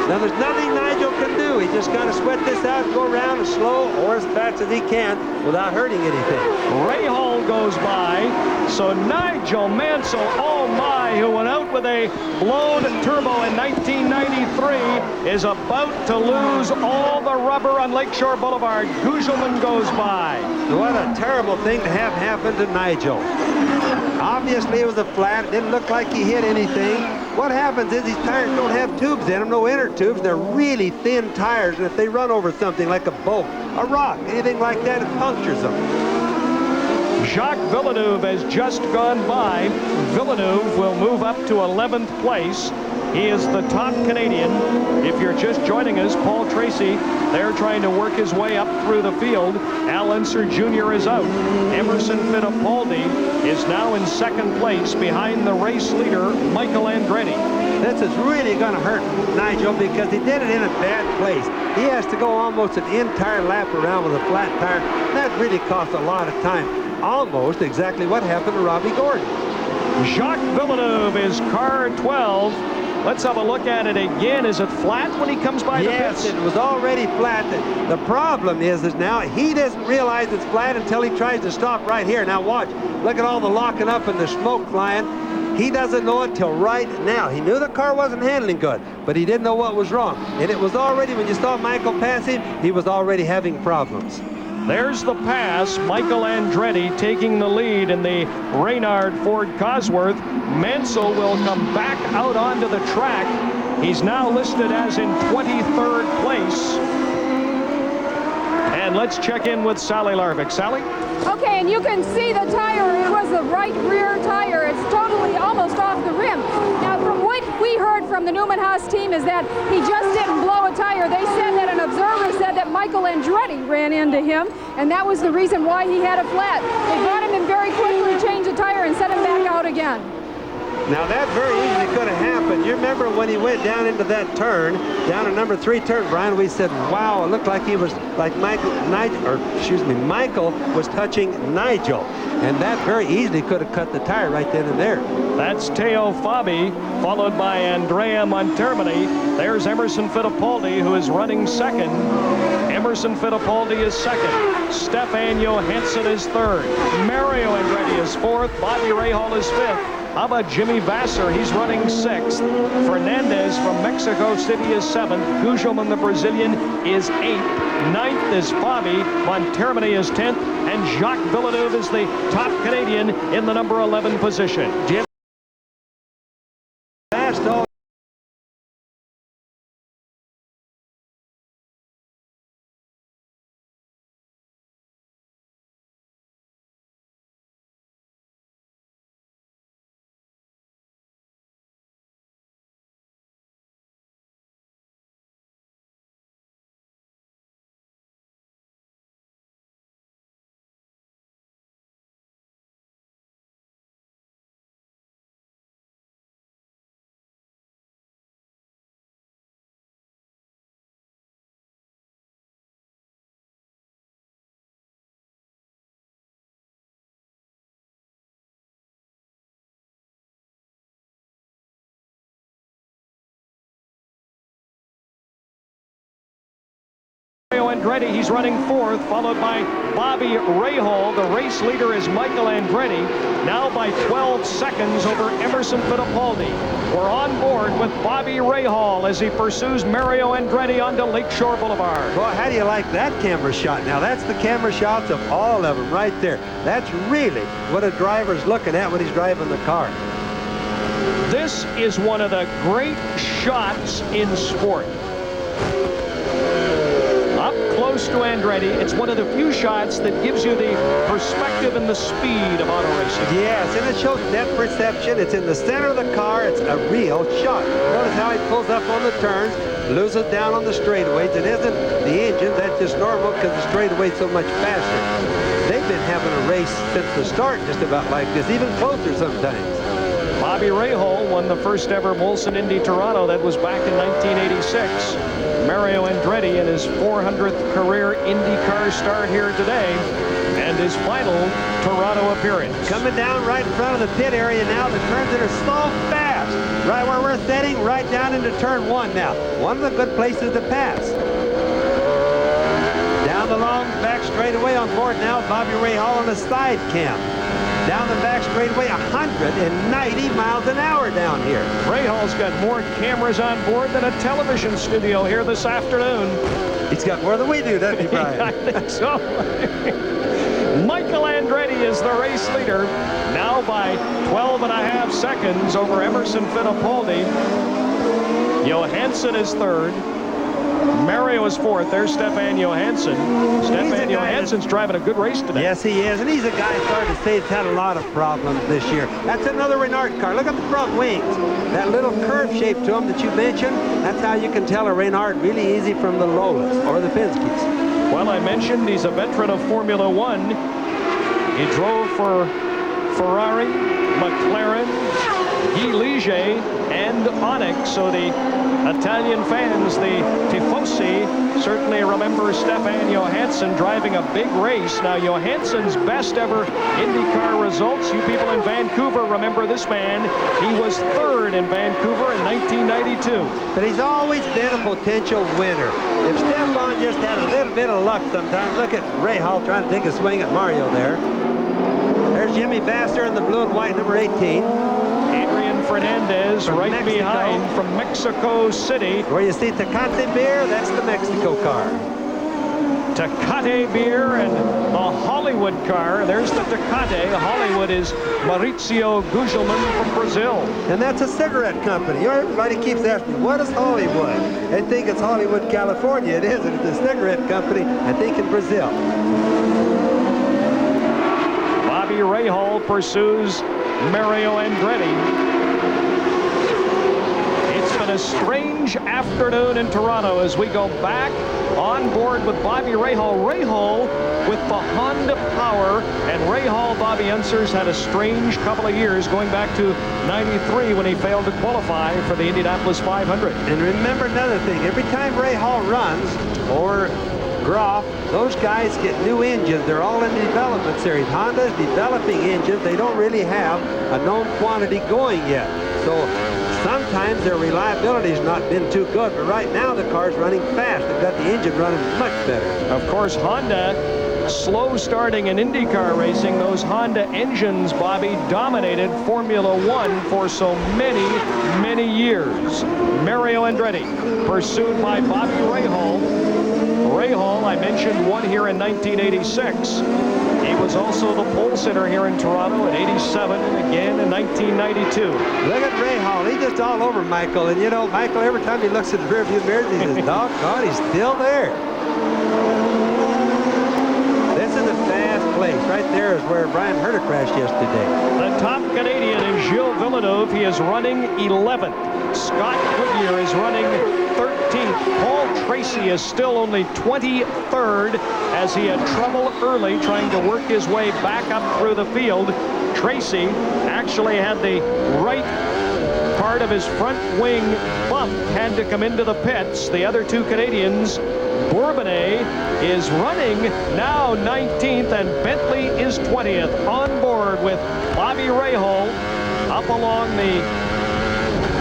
Now there's nothing Nigel can do. He just got to sweat this out and go around as slow or as fast as he can without hurting anything. Rahal goes by. So Nigel Mansell, oh my, who went out with a blown turbo in 1993, is about to lose all the rubber on Lakeshore Boulevard. Gugelman goes by. What a terrible thing to have happen to Nigel. Obviously it was a flat. It didn't look like he hit anything. What happens is these tires don't have tubes in them, no inner tubes. They're really thin tires, and if they run over something like a boat, a rock, anything like that, it punctures them. Jacques Villeneuve has just gone by. Villeneuve will move up to 11th place. He is the top Canadian. If you're just joining us, Paul Tracy, they're trying to work his way up through the field. Al Unser Jr. is out. Emerson Fittipaldi is now in second place behind the race leader, Michael Andretti. This is really going to hurt Nigel because he did it in a bad place. He has to go almost an entire lap around with a flat tire. That really cost a lot of time. Almost exactly what happened to Robbie Gordon. Jacques Villeneuve is car 12. Let's have a look at it again. Is it flat when he comes by the pits? Yes, it was already flat. The problem is now he doesn't realize it's flat until he tries to stop right here. Now watch. Look at all the locking up and the smoke flying. He doesn't know it till right now. He knew the car wasn't handling good, but he didn't know what was wrong. And it was already, when you saw Michael pass him, he was already having problems. There's the pass. Michael Andretti taking the lead in the Reynard Ford Cosworth. Mansell will come back out onto the track. He's now listed as in 23rd place. And let's check in with Sally Larvik. Sally? Okay, and you can see the tire. It was the right rear tire. It's totally almost off the rim. Now, from what we heard from the Newman Haas team is that he just didn't blow a tire. They said that an observer said that Michael Andretti ran into him, and that was the reason why he had a flat. They brought him in very quickly, changed the tire, and sent him back out again. Now that very easily could have happened. You remember when he went down into that turn, down to number 3 turn, Brian, we said, wow, it looked like he was like Michael was touching Nigel. And that very easily could have cut the tire right then and there. That's Teo Fabi, followed by Andrea Montermini. There's Emerson Fittipaldi, who is running second. Emerson Fittipaldi is second. Stefan Johansson is third. Mario Andretti is fourth. Bobby Rahal is fifth. How about Jimmy Vasser? He's running sixth. Fernandez from Mexico City is seventh. Gugelmin, the Brazilian, is eighth. Ninth is Fabi. Montermini is 10th. And Jacques Villeneuve is the top Canadian in the number 11 position. Jim. Andretti, he's running fourth, followed by Bobby Rahal. The race leader is Michael Andretti, now by 12 seconds over Emerson Fittipaldi. We're on board with Bobby Rahal as he pursues Mario Andretti onto Lakeshore Boulevard. Well, how do you like that camera shot? Now, that's the camera shots of all of them right there. That's really what a driver's looking at when he's driving the car. This is one of the great shots in sport. Up close to Andretti, it's one of the few shots that gives you the perspective and the speed of auto racing. Yes, and it shows depth perception. It's in the center of the car. It's a real shot. Notice how he pulls up on the turns, loses down on the straightaways. It isn't the engine. That's just normal because the straightaway's so much faster. They've been having a race since the start just about like this, even closer sometimes. Bobby Rahal won the first ever Molson Indy Toronto. That was back in 1986. Mario Andretti in his 400th career IndyCar start here today, and his final Toronto appearance. Coming down right in front of the pit area now. The turns that are so fast. Right where we're setting, right down into turn 1 now. One of the good places to pass. Down the long back straightaway on board now. Bobby Rahal on the side cam. Down the back straightaway, 190 miles an hour down here. Rahal's got more cameras on board than a television studio here this afternoon. He's got more than we do, doesn't he, Brian? I think so. Michael Andretti is the race leader, now by 12.5 seconds over Emerson Fittipaldi. Johansson is third. Mario is fourth. There's Stefan Johansson. Stefan Johansson's driving a good race today. Yes, he is. And he's a guy starting to say he's had a lot of problems this year. That's another Reynard car. Look at the front wings. That little curve shape to them that you mentioned, that's how you can tell a Reynard really easy from the Lolas or the Penske's. Well, I mentioned he's a veteran of Formula One. He drove for Ferrari, McLaren, Guy Ligier, and Onyx. So the Italian fans, the Tifosi, certainly remember Stefan Johansson driving a big race. Now, Johansson's best ever IndyCar results, you people in Vancouver remember this man. He was third in Vancouver in 1992. But he's always been a potential winner. If Stefan just had a little bit of luck sometimes, look at Rahal trying to take a swing at Mario there. There's Jimmy Vasser in the blue and white, number 18. Fernandez from right Mexico. Behind from Mexico City. Where you see Tecate beer, that's the Mexico car. Tecate beer and the Hollywood car. There's the Tecate. Hollywood is Maurizio Gugelmin from Brazil. And that's a cigarette company. Everybody keeps asking me, what is Hollywood? I think it's Hollywood, California. It isn't. It's a cigarette company, I think, in Brazil. Bobby Rahal pursues Mario Andretti. A strange afternoon in Toronto as we go back on board with Bobby Rahal. Rahal with the Honda power, and Rahal, Bobby Unsers, had a strange couple of years going back to '93 when he failed to qualify for the Indianapolis 500. And remember another thing, every time Rahal runs, or Groff, those guys get new engines. They're all in the development series. Honda's developing engines. They don't really have a known quantity going yet. So sometimes their reliability has not been too good, but right now the car's running fast. They've got the engine running much better. Of course, Honda, slow starting in IndyCar racing. Those Honda engines, Bobby, dominated Formula One for so many, many years. Mario Andretti, pursued by Bobby Rahal. Rahal, I mentioned, won here in 1986. He was also the pole sitter here in Toronto in '87 and again in 1992. Look at Rahal. He's just all over Michael. And you know, Michael, every time he looks at the rearview mirror, he says, doggone, he's still there. This is a fast place. Right there is where Brian Herta crashed yesterday. The top Canadian is Gilles Villeneuve. He is running 11th. Scott Goodyear is running 13th. Paul Tracy is still only 23rd as he had trouble early trying to work his way back up through the field. Tracy actually had the right part of his front wing bump, had to come into the pits. The other two Canadians, Bourbonnais is running now 19th and Bentley is 20th. On board with Bobby Rahal up along the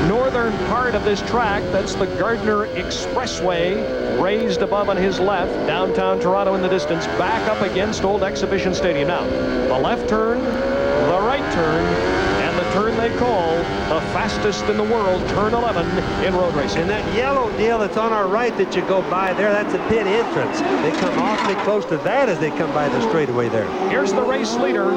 northern part of this track. That's the Gardner Expressway, raised above on his left. Downtown Toronto in the distance, back up against Old Exhibition Stadium. Now, the left turn, the right turn, and the turn they call the fastest in the world, turn 11 in road racing. And that yellow deal that's on our right that you go by there, that's a pit entrance. They come awfully close to that as they come by the straightaway there. Here's the race leader.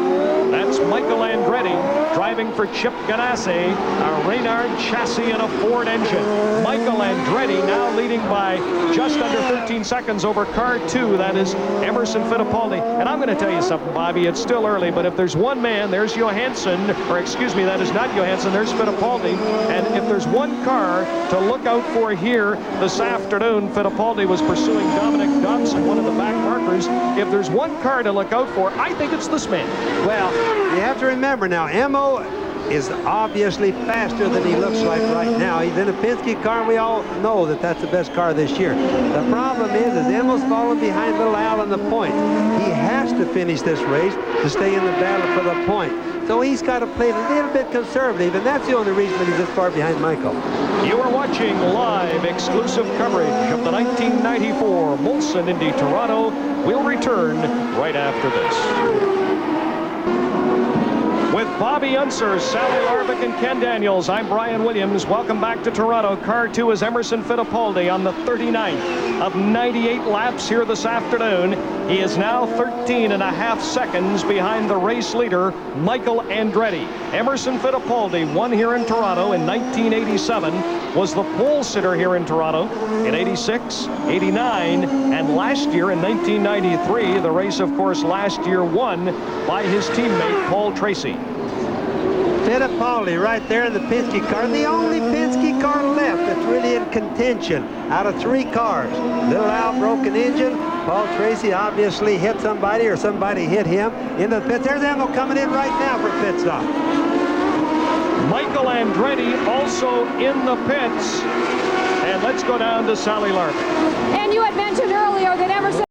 That's Michael Andretti, driving for Chip Ganassi, a Reynard chassis and a Ford engine. Michael Andretti now leading by just under 13 seconds over car 2. That is Emerson Fittipaldi. And I'm going to tell you something, Bobby. It's still early, but if there's one man, there's Johansson, or excuse me, that is not Johansson, there's Fittipaldi. And if there's one car to look out for here this afternoon, Fittipaldi was pursuing Dominic Dobson, one of the back markers. If there's one car to look out for, I think it's this man. Well, you have to remember now, Emo is obviously faster than he looks like right now. He's in a Penske car, and we all know that that's the best car this year. The problem is Emo's falling behind little Al in the point. He has to finish this race to stay in the battle for the point. So he's got to play a little bit conservative, and that's the only reason that he's this far behind Michael. You are watching live exclusive coverage of the 1994 Molson Indy Toronto. We'll return right after this. With Bobby Unsers, Sally Larbick, and Ken Daniels, I'm Brian Williams. Welcome back to Toronto. Car 2 is Emerson Fittipaldi on the 39th of 98 laps here this afternoon. He is now 13.5 seconds behind the race leader, Michael Andretti. Emerson Fittipaldi won here in Toronto in 1987. was the pole sitter here in Toronto in '86, '89, and last year in 1993. The race, of course, last year won by his teammate Paul Tracy. Fittipaldi right there in the Penske car. The only Penske car left that's really in contention out of 3 cars. Little Al broke an engine. Paul Tracy obviously hit somebody or somebody hit him into the pits. There's Emil coming in right now for pit stop. Michael Andretti also in the pits. And let's go down to Sally Larkin. And you had mentioned earlier that Emerson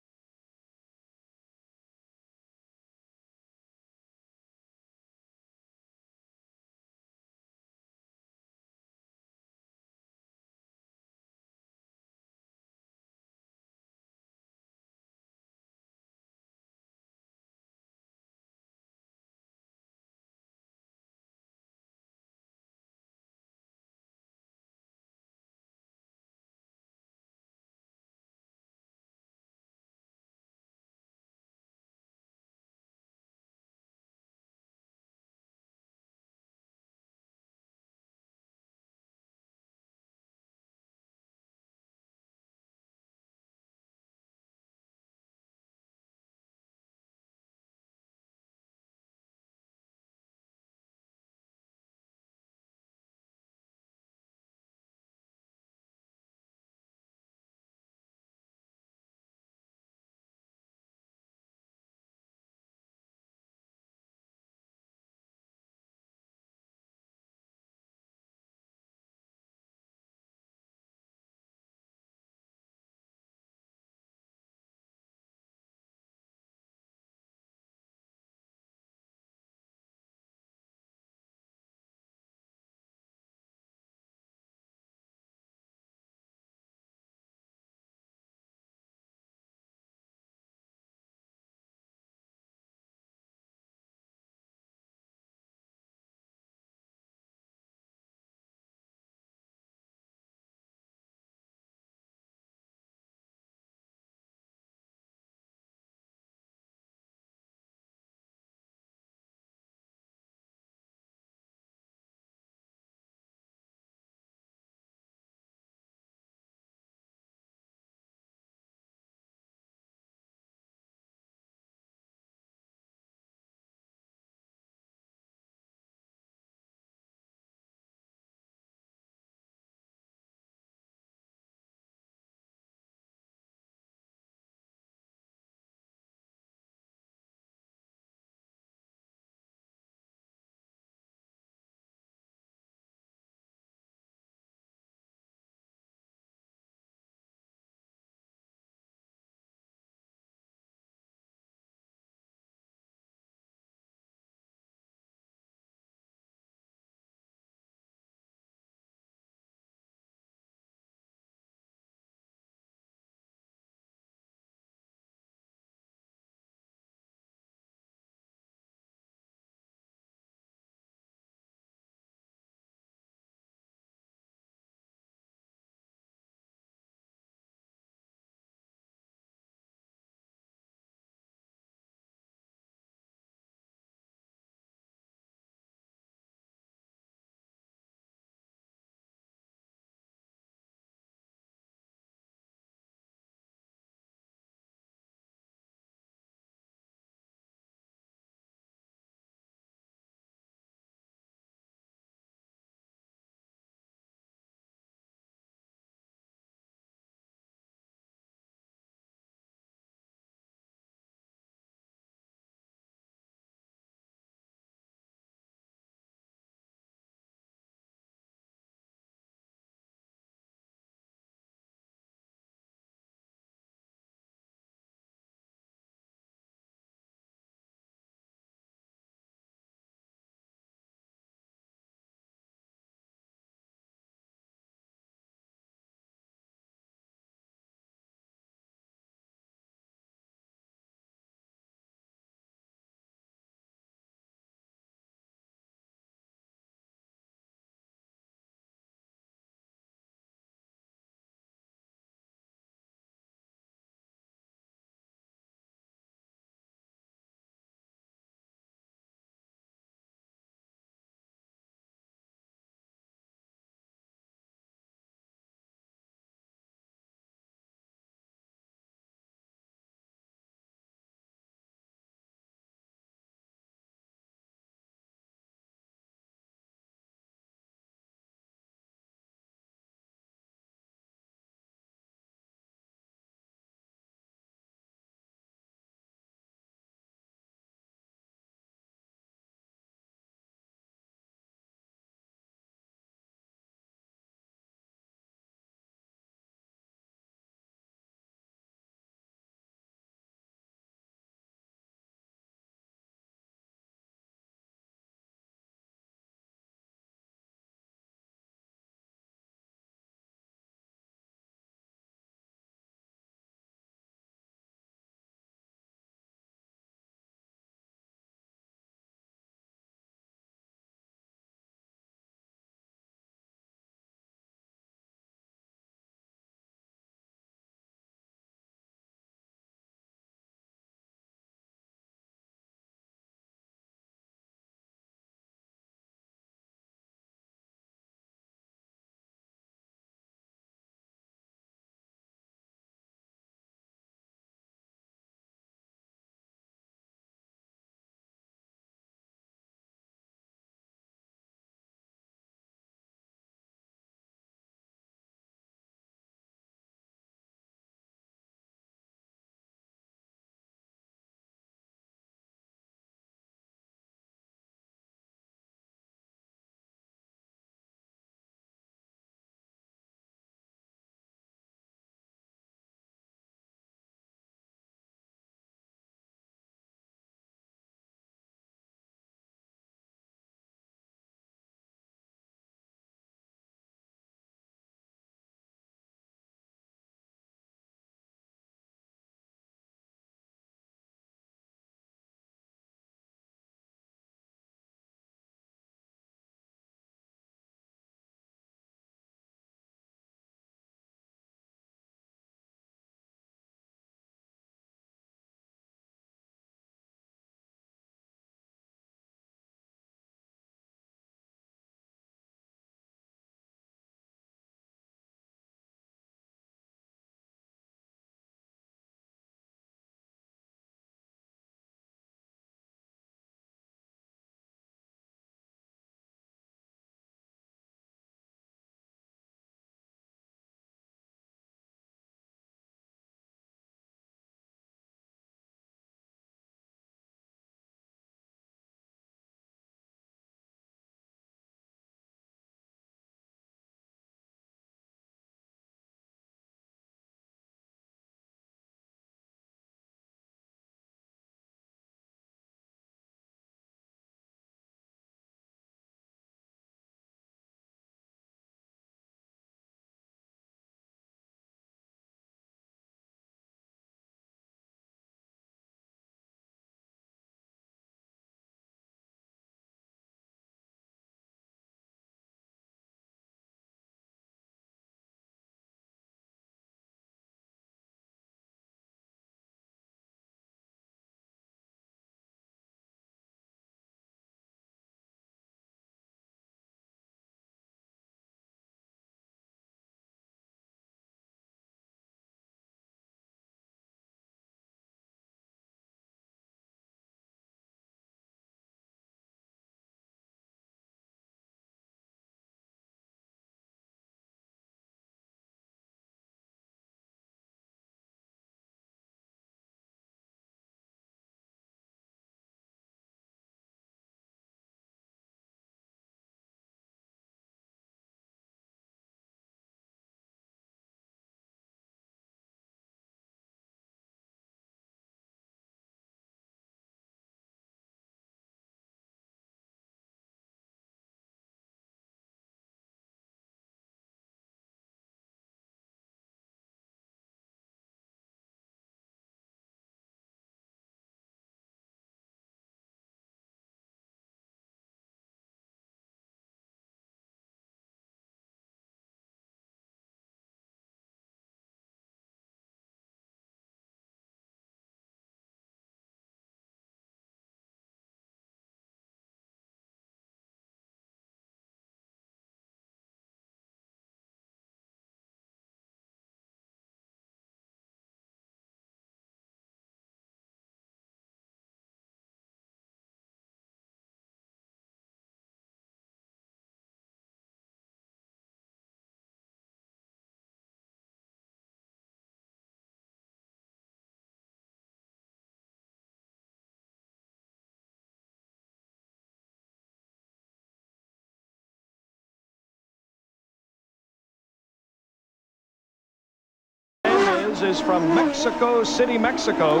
is from Mexico City, Mexico.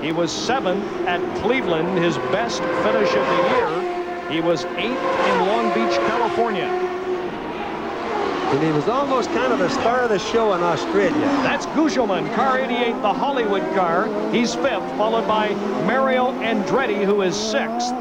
He was 7th at Cleveland, his best finish of the year. He was 8th in Long Beach, California. And he was almost kind of the star of the show in Australia. That's Gugelmin, car 88, the Hollywood car. He's 5th, followed by Mario Andretti, who is 6th.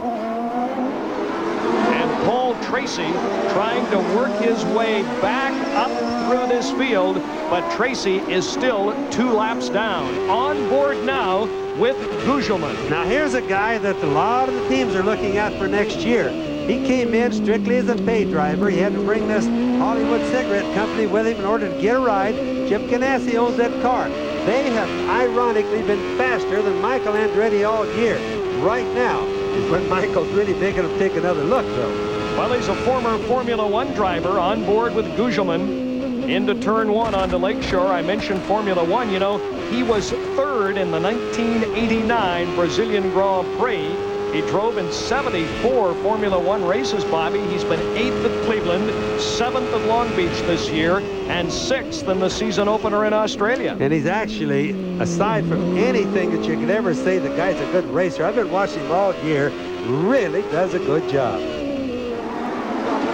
And Paul Tracy trying to work his way back up through this field, but Tracy is still 2 laps down. On board now with Gugelmin. Now here's a guy that a lot of the teams are looking at for next year. He came in strictly as a pay driver. He had to bring this Hollywood cigarette company with him in order to get a ride. Chip Ganassi owns that car. They have ironically been faster than Michael Andretti all year. Right now is when Michael's really making him take another look, though. Well, he's a former Formula One driver on board with Gugelmin into turn 1 onto Lakeshore. I mentioned Formula One. You know, he was 3rd in the 1989 Brazilian Grand Prix. He drove in 74 Formula One races, Bobby. He's been 8th at Cleveland, 7th at Long Beach this year, and 6th in the season opener in Australia. And he's actually, aside from anything that you could ever say, the guy's a good racer. I've been watching him all year. Really does a good job.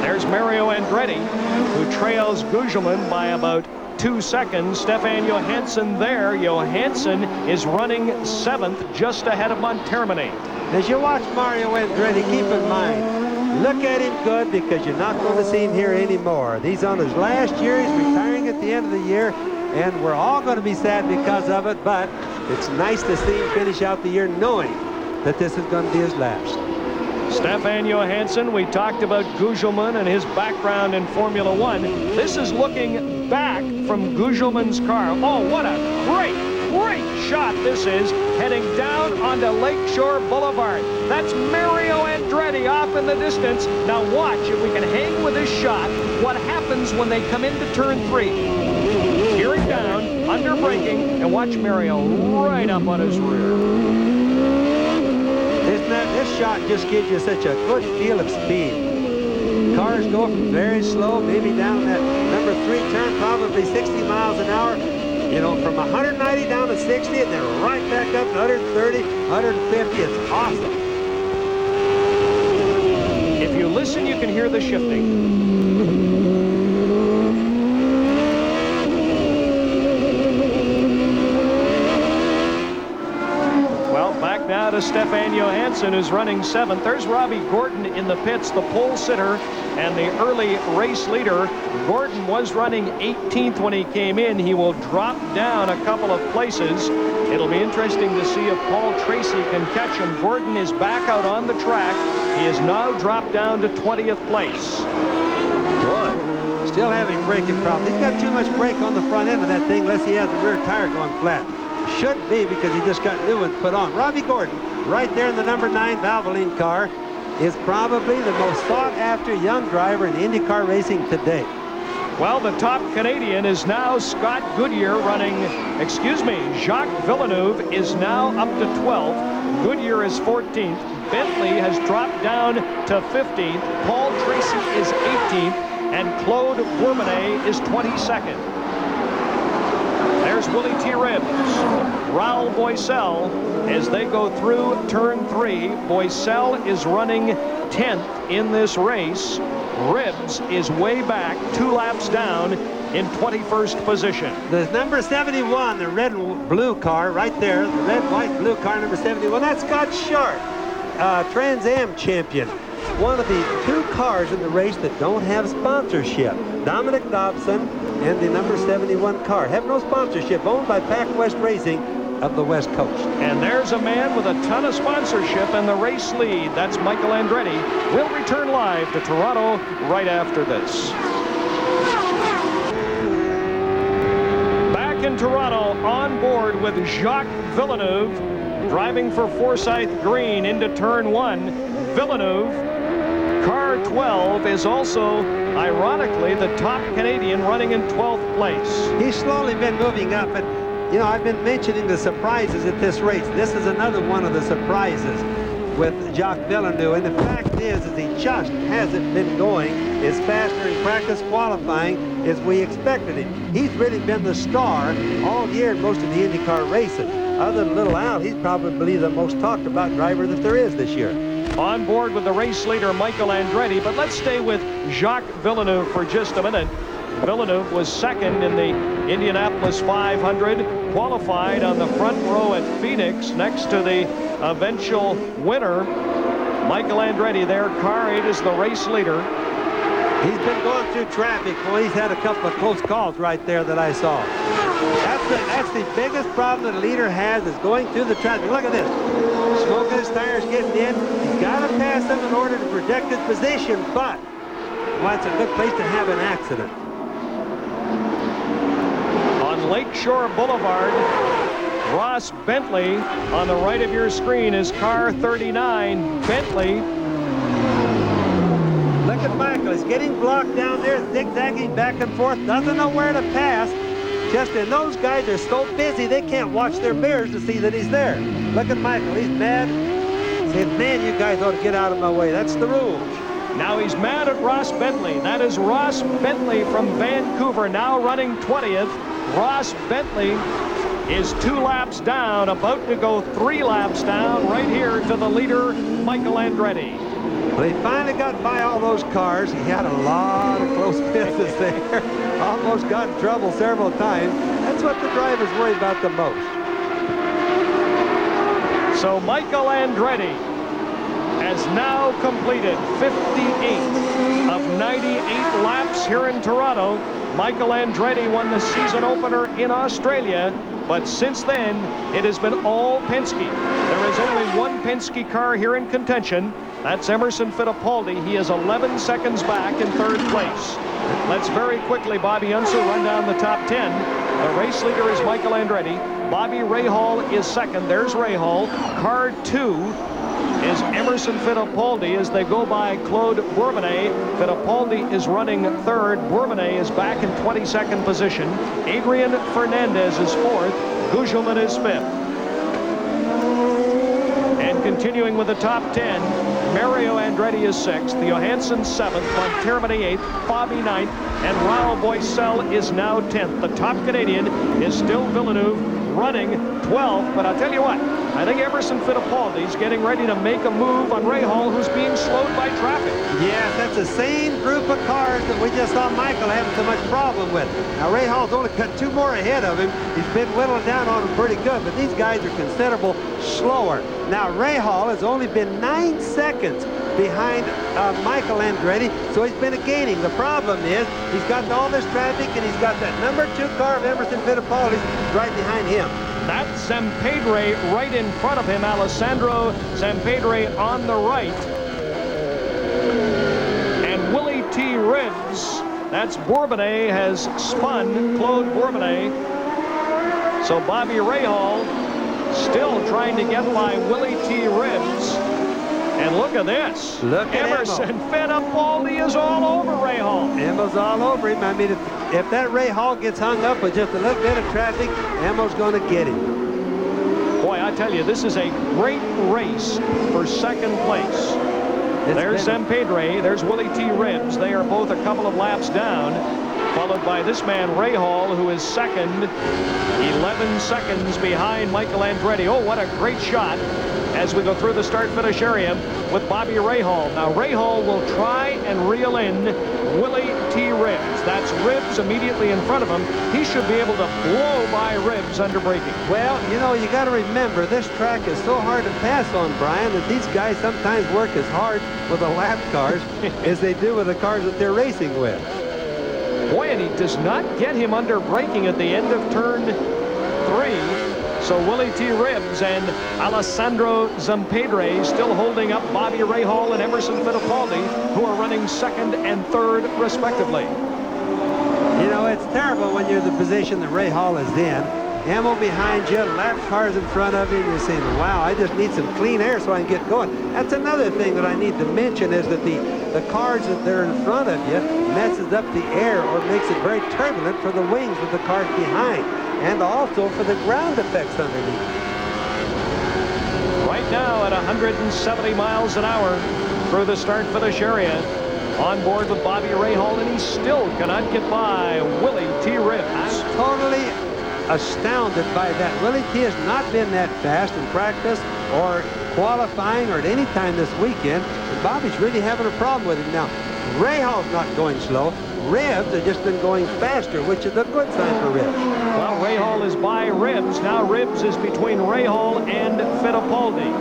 There's Mario Andretti, who trails Gugelmin by about 2 seconds. Stefan Johansson there. Johansson is running 7th, just ahead of Montermini. As you watch Mario Andretti, keep in mind, look at him good, because you're not going to see him here anymore. He's on his last year. He's retiring at the end of the year, and we're all going to be sad because of it, but it's nice to see him finish out the year knowing that this is going to be his last. Stefan Johansson, we talked about Gugelmin and his background in Formula One. This is looking back from Gugelmin's car. Oh, what a great shot this is, heading down onto Lakeshore Boulevard. That's Mario Andretti off in the distance. Now watch, if we can hang with this shot, what happens when they come into turn 3. Gearing down, under braking, and watch Mario right up on his rear. This shot just gives you such a good feel of speed. Cars go from very slow, maybe down that number 3 turn, probably 60 miles an hour. You know, from 190 down to 60, and then right back up to 130, 150. It's awesome. If you listen, you can hear the shifting. Back now to Stefan Johansson, who's running 7th. There's Robbie Gordon in the pits, the pole sitter and the early race leader. Gordon was running 18th when he came in. He will drop down a couple of places. It'll be interesting to see if Paul Tracy can catch him. Gordon is back out on the track. He has now dropped down to 20th place. Boy, still having braking problems. He's got too much brake on the front end of that thing unless he has the rear tire going flat. Should be, because he just got new ones put on. Robbie Gordon, right there in the number 9 Valvoline car, is probably the most sought-after young driver in IndyCar racing today. Well, the top Canadian is now Scott Goodyear running, Jacques Villeneuve is now up to 12th. Goodyear is 14th. Bentley has dropped down to 15th. Paul Tracy is 18th, and Claude Bourbonnais is 22nd. There's Willie T. Ribbs, Raoul Boisel, as they go through turn 3. Boisel is running 10th in this race. Ribbs is way back, 2 laps down in 21st position. The number 71, the red and blue car right there, the red, white, blue car, number 71, that's Scott Sharp, Trans Am champion. One of the 2 cars in the race that don't have sponsorship. Dominic Dobson and the number 71 car have no sponsorship, owned by Pac West Racing of the West Coast. And there's a man with a ton of sponsorship in the race lead. That's Michael Andretti. We'll return live to Toronto right after this. Back in Toronto, on board with Jacques Villeneuve, driving for Forsyth Green into turn 1. Villeneuve, car 12, is also, ironically, the top Canadian, running in 12th place. He's slowly been moving up, but you know, I've been mentioning the surprises at this race. This is another one of the surprises. with Jacques Villeneuve. And the fact is he just hasn't been going as fast during practice qualifying as we expected him. He's really been the star all year in most of the IndyCar races. Other than Little Al, he's probably the most talked about driver that there is this year. On board with the race leader, Michael Andretti, but let's stay with Jacques Villeneuve for just a minute. Villeneuve was second in the Indianapolis 500, qualified on the front row at Phoenix next to the eventual winner. Michael Andretti there, car 8 is the race leader. He's been going through traffic. Well, he's had a couple of close calls right there that I saw. That's the biggest problem that a leader has, is going through the traffic. Look at this. Smoking his tires, getting in. He's got to pass them in order to protect his position, but well, it's a good place to have an accident. On Lakeshore Boulevard, Ross Bentley on the right of your screen is car 39. Bentley. Look at Michael. He's getting blocked down there, zigzagging back and forth, doesn't know where to pass. Justin, those guys are so busy they can't watch their mirrors to see that he's there. Look at Michael. He's mad. Saying, man, you guys ought to get out of my way. That's the rule. Now he's mad at Ross Bentley. That is Ross Bentley from Vancouver, now running 20th. Ross Bentley is 2 laps down, about to go 3 laps down right here to the leader, Michael Andretti. Well, he finally got by all those cars. He had a lot of close misses there. Almost got in trouble several times. That's what the drivers worry about the most. So Michael Andretti has now completed 58 of 98 laps here in Toronto. Michael Andretti won the season opener in Australia, but since then it has been all Penske. There is only one Penske car here in contention. That's Emerson Fittipaldi. He is 11 seconds back in 3rd place. Let's very quickly, Bobby Unser, run down the top 10. The race leader is Michael Andretti. Bobby Rahal is second. There's Rahal. Car 2 is Emerson Fittipaldi as they go by Claude Bourbonnais. Fittipaldi is running 3rd. Bourbonnais is back in 22nd position. Adrian Fernandez is 4th. Gugelmin is 5th. And continuing with the top 10, Mario Andretti is 6th, Johansson 7th, Montermini 8th, Bobby 9th, and Raul Boesel is now 10th. The top Canadian is still Villeneuve, running 12th, but I'll tell you what, I think Emerson Fittipaldi is getting ready to make a move on Rahal, who's being slowed by traffic. Yes, that's the same group of cars that we just saw Michael having so much problem with. Now, Rahal's only cut 2 more ahead of him. He's been whittling down on him pretty good, but these guys are considerable slower. Now, Rahal has only been 9 seconds behind Michael Andretti, so he's been gaining. The problem is he's got all this traffic, and he's got that number 2 car of Emerson Fittipaldi right behind him. That's Zampedre right in front of him. Alessandro Zampedre on the right. And Willie T. Ribbs, that's Bourbonnais, has spun Claude Bourbonnais. So Bobby Rahal still trying to get by Willie T. Ribbs. And look at this. Look at Emerson Fittipaldi is all over Rahal. Emmo's all over him. I mean, if that Rahal gets hung up with just a little bit of traffic, Emmo's going to get him. Boy, I tell you, this is a great race for 2nd place. There's Zampedre, there's Willie T. Ribbs. They are both a couple of laps down, followed by this man, Rahal, who is 2nd, 11 seconds behind Michael Andretti. Oh, what a great shot as we go through the start-finish area with Bobby Rahal. Now, Rahal will try and reel in Willie T. Ribbs. That's Ribbs immediately in front of him. He should be able to blow by Ribbs under braking. Well, you know, you got to remember, this track is so hard to pass on, Brian, that these guys sometimes work as hard with the lap cars as they do with the cars that they're racing with. Boy, and he does not get him under braking at the end of turn 3. So Willie T. Ribbs and Alessandro Zampedre still holding up Bobby Rahal and Emerson Fittipaldi, who are running 2nd and 3rd respectively. You know, it's terrible when you're in the position that Rahal is in. Ammo behind you, lap cars in front of you, and you're saying, wow, I just need some clean air so I can get going. That's another thing that I need to mention, is that the cars that they're in front of you messes up the air or makes it very turbulent for the wings of the cars behind, and also for the ground effects underneath. Right now at 170 miles an hour through the start for the chariot. On board with Bobby Rahal, and he still cannot get by Willie T. Ribbs. I'm totally astounded by that. Willie T. has not been that fast in practice or qualifying or at any time this weekend, and Bobby's really having a problem with him now. Rahal's not going slow. Ribbs has just been going faster, which is a good sign for Ribbs. Well, Rahal is by Ribbs. Now Ribbs is between Rahal and Fittipaldi.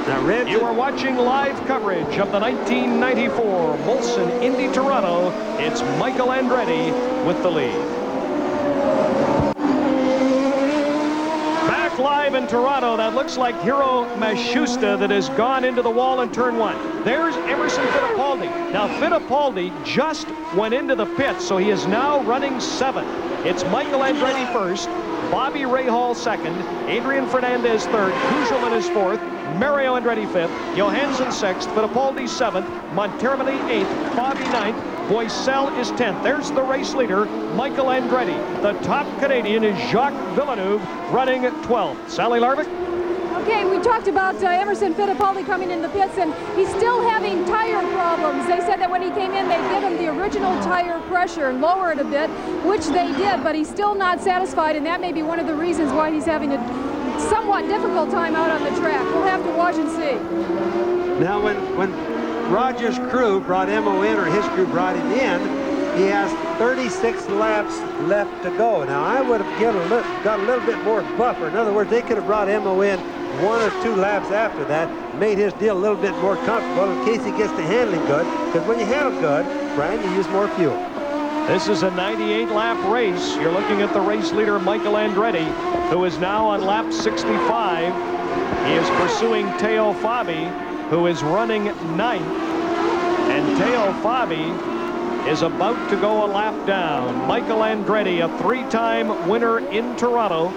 Now, Ribbs, you are watching live coverage of the 1994 Molson Indy Toronto. It's Michael Andretti with the lead. Back live in Toronto, that looks like Hiro Matsushita that has gone into the wall in turn 1. There's Emerson Fittipaldi. Now, Fittipaldi just went into the pits, so he is now running 7th. It's Michael Andretti first, Bobby Rahal second, Adrian Fernandez third, Gugelmin is fourth, Mario Andretti 5th, Johansson 6th, Fittipaldi 7th, Montermini 8th, Bobby 9th, Boissel is 10th. There's the race leader, Michael Andretti. The top Canadian is Jacques Villeneuve, running 12th. Sally Larvick? Okay, we talked about Emerson Fittipaldi coming in the pits, and he's still having tire problems. They said that when he came in, they'd give him the original tire pressure and lower it a bit, which they did, but he's still not satisfied, and that may be one of the reasons why he's having a somewhat difficult time out on the track. We'll have to watch and see. Now, when Roger's crew brought Emo in, or his crew brought him in, he has 36 laps left to go. Now, I would have got a little bit more buffer. In other words, they could have brought Emo in 1 or 2 laps after that, made his deal a little bit more comfortable in case he gets to handling good. Because when you handle good, Brian, you use more fuel. This is a 98-lap race. You're looking at the race leader, Michael Andretti, who is now on lap 65. He is pursuing Teo Fabi, who is running 9th. And Teo Fabi is about to go a lap down. Michael Andretti, a 3-time winner in Toronto,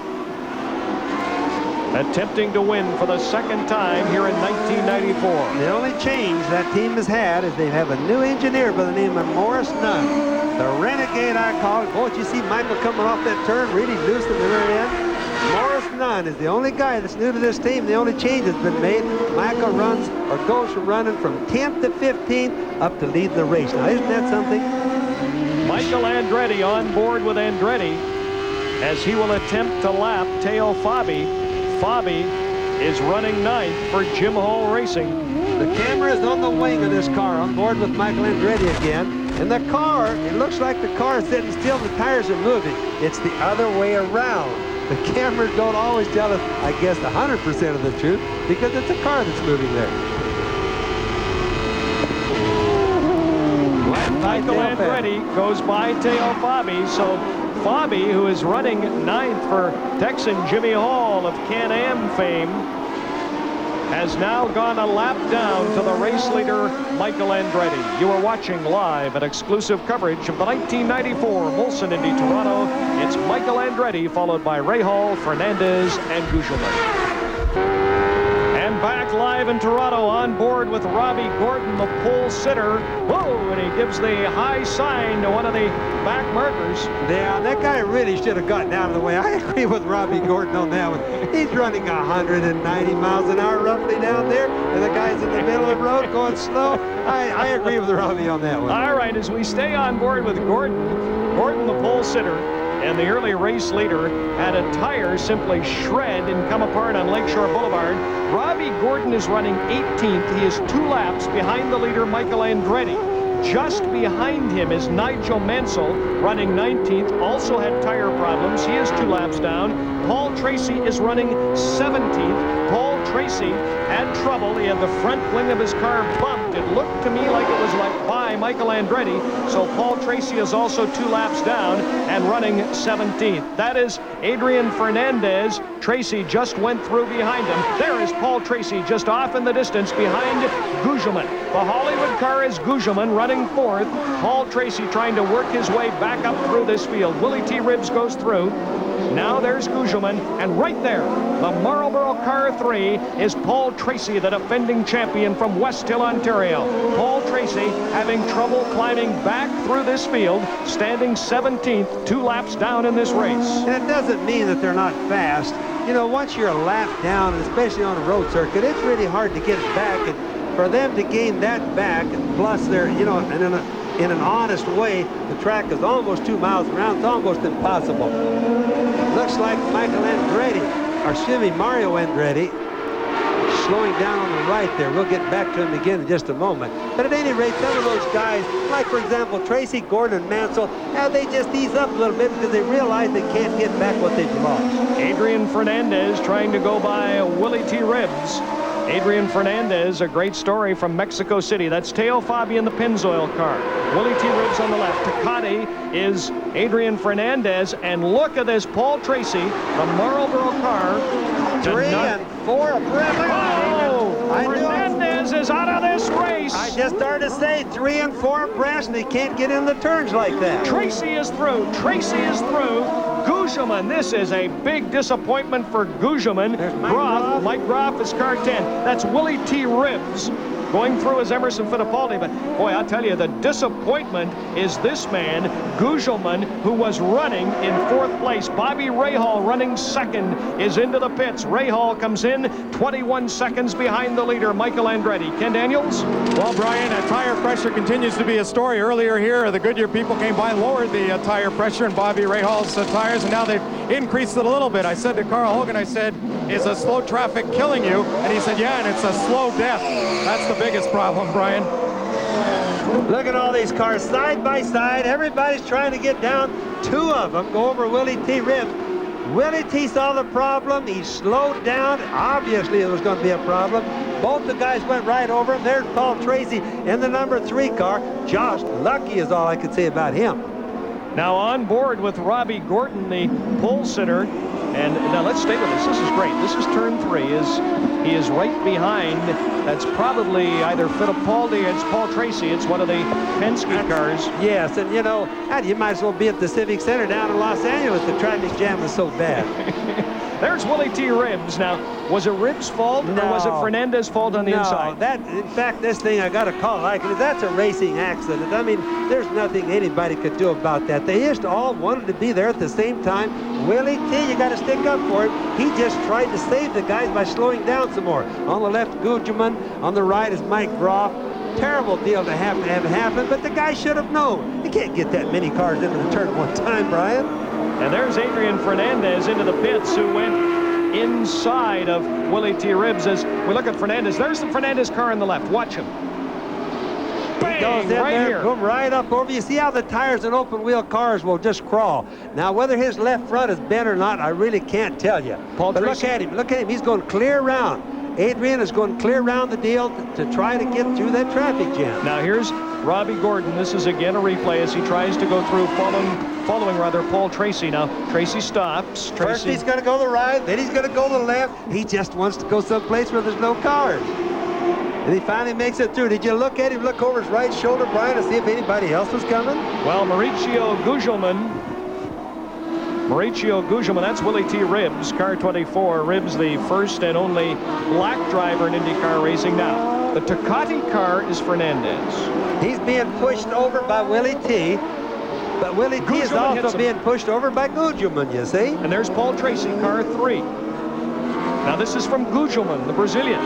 attempting to win for the 2nd time here in 1994. The only change that team has had is they have a new engineer by the name of Morris Nunn. The renegade, I call it. Boy, you see Michael coming off that turn, really loose at the very end. Morris Nunn is the only guy that's new to this team. The only change that's been made. Michael runs or goes from running from 10th to 15th up to lead the race. Now, isn't that something? Michael Andretti on board with Andretti as he will attempt to lap Teo Fabi. Fabi is running 9th for Jim Hall Racing. The camera is on the wing of this car, on board with Michael Andretti again. And the car, it looks like the car is sitting still, the tires are moving. It's the other way around. The cameras don't always tell us, I guess, 100% of the truth, because it's a car that's moving there. Michael Andretti goes by Teo Fabi, so Fabi, who is running 9th for Texan Jimmy Hall of Can-Am fame, has now gone a lap down to the race leader, Michael Andretti. You are watching live and exclusive coverage of the 1994 Molson Indy Toronto. It's Michael Andretti, followed by Rahal, Fernandez, and Gugelmin. And back live in Toronto on board with Robbie Gordon, the pole sitter. Whoa, and he gives the high sign to one of the back markers. Yeah, that guy really should have gotten out of the way. I agree with Robbie Gordon on that one. He's running 190 miles an hour roughly down there, and the guy's in the middle of the road going slow. I agree with Robbie on that one. All right, as we stay on board with Gordon the pole sitter, and the early race leader had a tire simply shred and come apart on Lakeshore Boulevard. Robbie Gordon is running 18th. He is 2 laps behind the leader, Michael Andretti. Just behind him is Nigel Mansell, running 19th, also had tire problems. He is 2 laps down. Paul Tracy is running 17th. Paul Tracy had trouble. He had the front wing of his car bumped. It looked to me like it was like by Michael Andretti. So Paul Tracy is also 2 laps down and running 17th. That is Adrian Fernandez. Tracy just went through behind him. There is Paul Tracy just off in the distance behind Gugelmin. The Hollywood car is Gugelmin running 4th. Paul Tracy trying to work his way back up through this field. Willie T. Ribbs goes through. Now there's Gugelmin, and right there, the Marlboro Car 3 is Paul Tracy, the defending champion from West Hill, Ontario. Paul Tracy having trouble climbing back through this field, standing 17th, 2 laps down in this race. And it doesn't mean that they're not fast. you know, once you're a lap down, and especially on a road circuit, it's really hard to get it back. And for them to gain that back, plus they're, you know, in an honest way, the track is almost 2 miles around. It's almost impossible. Looks like Michael Andretti, or excuse me, Mario Andretti, slowing down on the right there. We'll get back to him again in just a moment. But at any rate, some of those guys, like for example Tracy, Gordon, and Mansell, they just ease up a little bit because they realize they can't get back what they've lost. Adrian Fernandez trying to go by Willie T. Ribbs. Adrian Fernandez, a great story from Mexico City. That's Teo Fabi in the Pennzoil car. Willie T. Ribbs on the left. Takati is Adrian Fernandez. And look at this, Paul Tracy, the Marlboro car. 3 and 4 abreast. Fernandez is out of this race. I just started to say 3 and 4 abreast, and they can't get in the turns like that. Tracy is through. Tracy is through. Gugelmin, this is a big disappointment for Gugelmin. Mike Groff is car 10. That's Willie T. Ribbs. Going through is Emerson Fittipaldi, but boy, I'll tell you, the disappointment is this man, Gugelmin, who was running in 4th place. Bobby Rahal running 2nd is into the pits. Rahal comes in 21 seconds behind the leader, Michael Andretti. Ken Daniels? Well, Brian, tire pressure continues to be a story. Earlier here, the Goodyear people came by, lowered the tire pressure in Bobby Rahal's tires, and now they've increased it a little bit. I said to Rahal-Hogan, I said, is a slow traffic killing you? And he said, yeah, and it's a slow death. That's the biggest problem, Brian. Look at all these cars side by side. Everybody's trying to get down. 2 of them go over Willie T. Ribbs. Willie T. saw the problem. He slowed down. Obviously, it was going to be a problem. Both the guys went right over him. There's Paul Tracy in the number 3 car. Josh Lucky is all I could say about him. Now on board with Robbie Gordon, the pole sitter. And now let's stay with this. This is great. This is turn 3. He is right behind. That's probably either Fittipaldi or it's Paul Tracy. It's one of the Penske cars. Yes, and you know, you might as well be at the Civic Center down in Los Angeles. The traffic jam was so bad. There's Willie T. Ribbs. Now, was it Ribbs' fault or was it Fernandez's fault on the inside? In fact, this thing I got to call it like it is. That's a racing accident. I mean, there's nothing anybody could do about that. They just all wanted to be there at the same time. Willie T., you got to stick up for him. He just tried to save the guys by slowing down some more. On the left, Gugelmin. On the right is Mike Groff. Terrible deal to have it happen, but the guy should have known. You can't get that many cars into the turn at one time, Brian. And there's Adrian Fernandez into the pits, who went inside of Willie T. Ribbs. As we look at Fernandez, there's the Fernandez car on the left. Watch him. Bang, he goes in right there, here. boom, right up over. You see how the tires in open wheel cars will just crawl. Now, whether his left front is bent or not, I really can't tell you. Paul but Tracy. look at him. Look at him. He's going clear around. Adrian is going clear around the deal to try to get through that traffic jam. Now here's Robbie Gordon. This is again a replay as he tries to go through following Paul Tracy. Now Tracy stops. First he's going to go to the right, then he's going to go to the left. He just wants to go someplace where there's no cars. And he finally makes it through. Did you look at him, look over his right shoulder, Brian, to see if anybody else was coming? Well, Mauricio Gugelmin, that's Willie T. Ribbs, car 24. Ribbs, the first and only black driver in IndyCar racing. Now, the Takati car is Fernandez. He's being pushed over by Willie T. But Willie T. is also being pushed over by Gugelmin, you see? And there's Paul Tracy, car 3. Now, this is from Gugelmin, the Brazilian.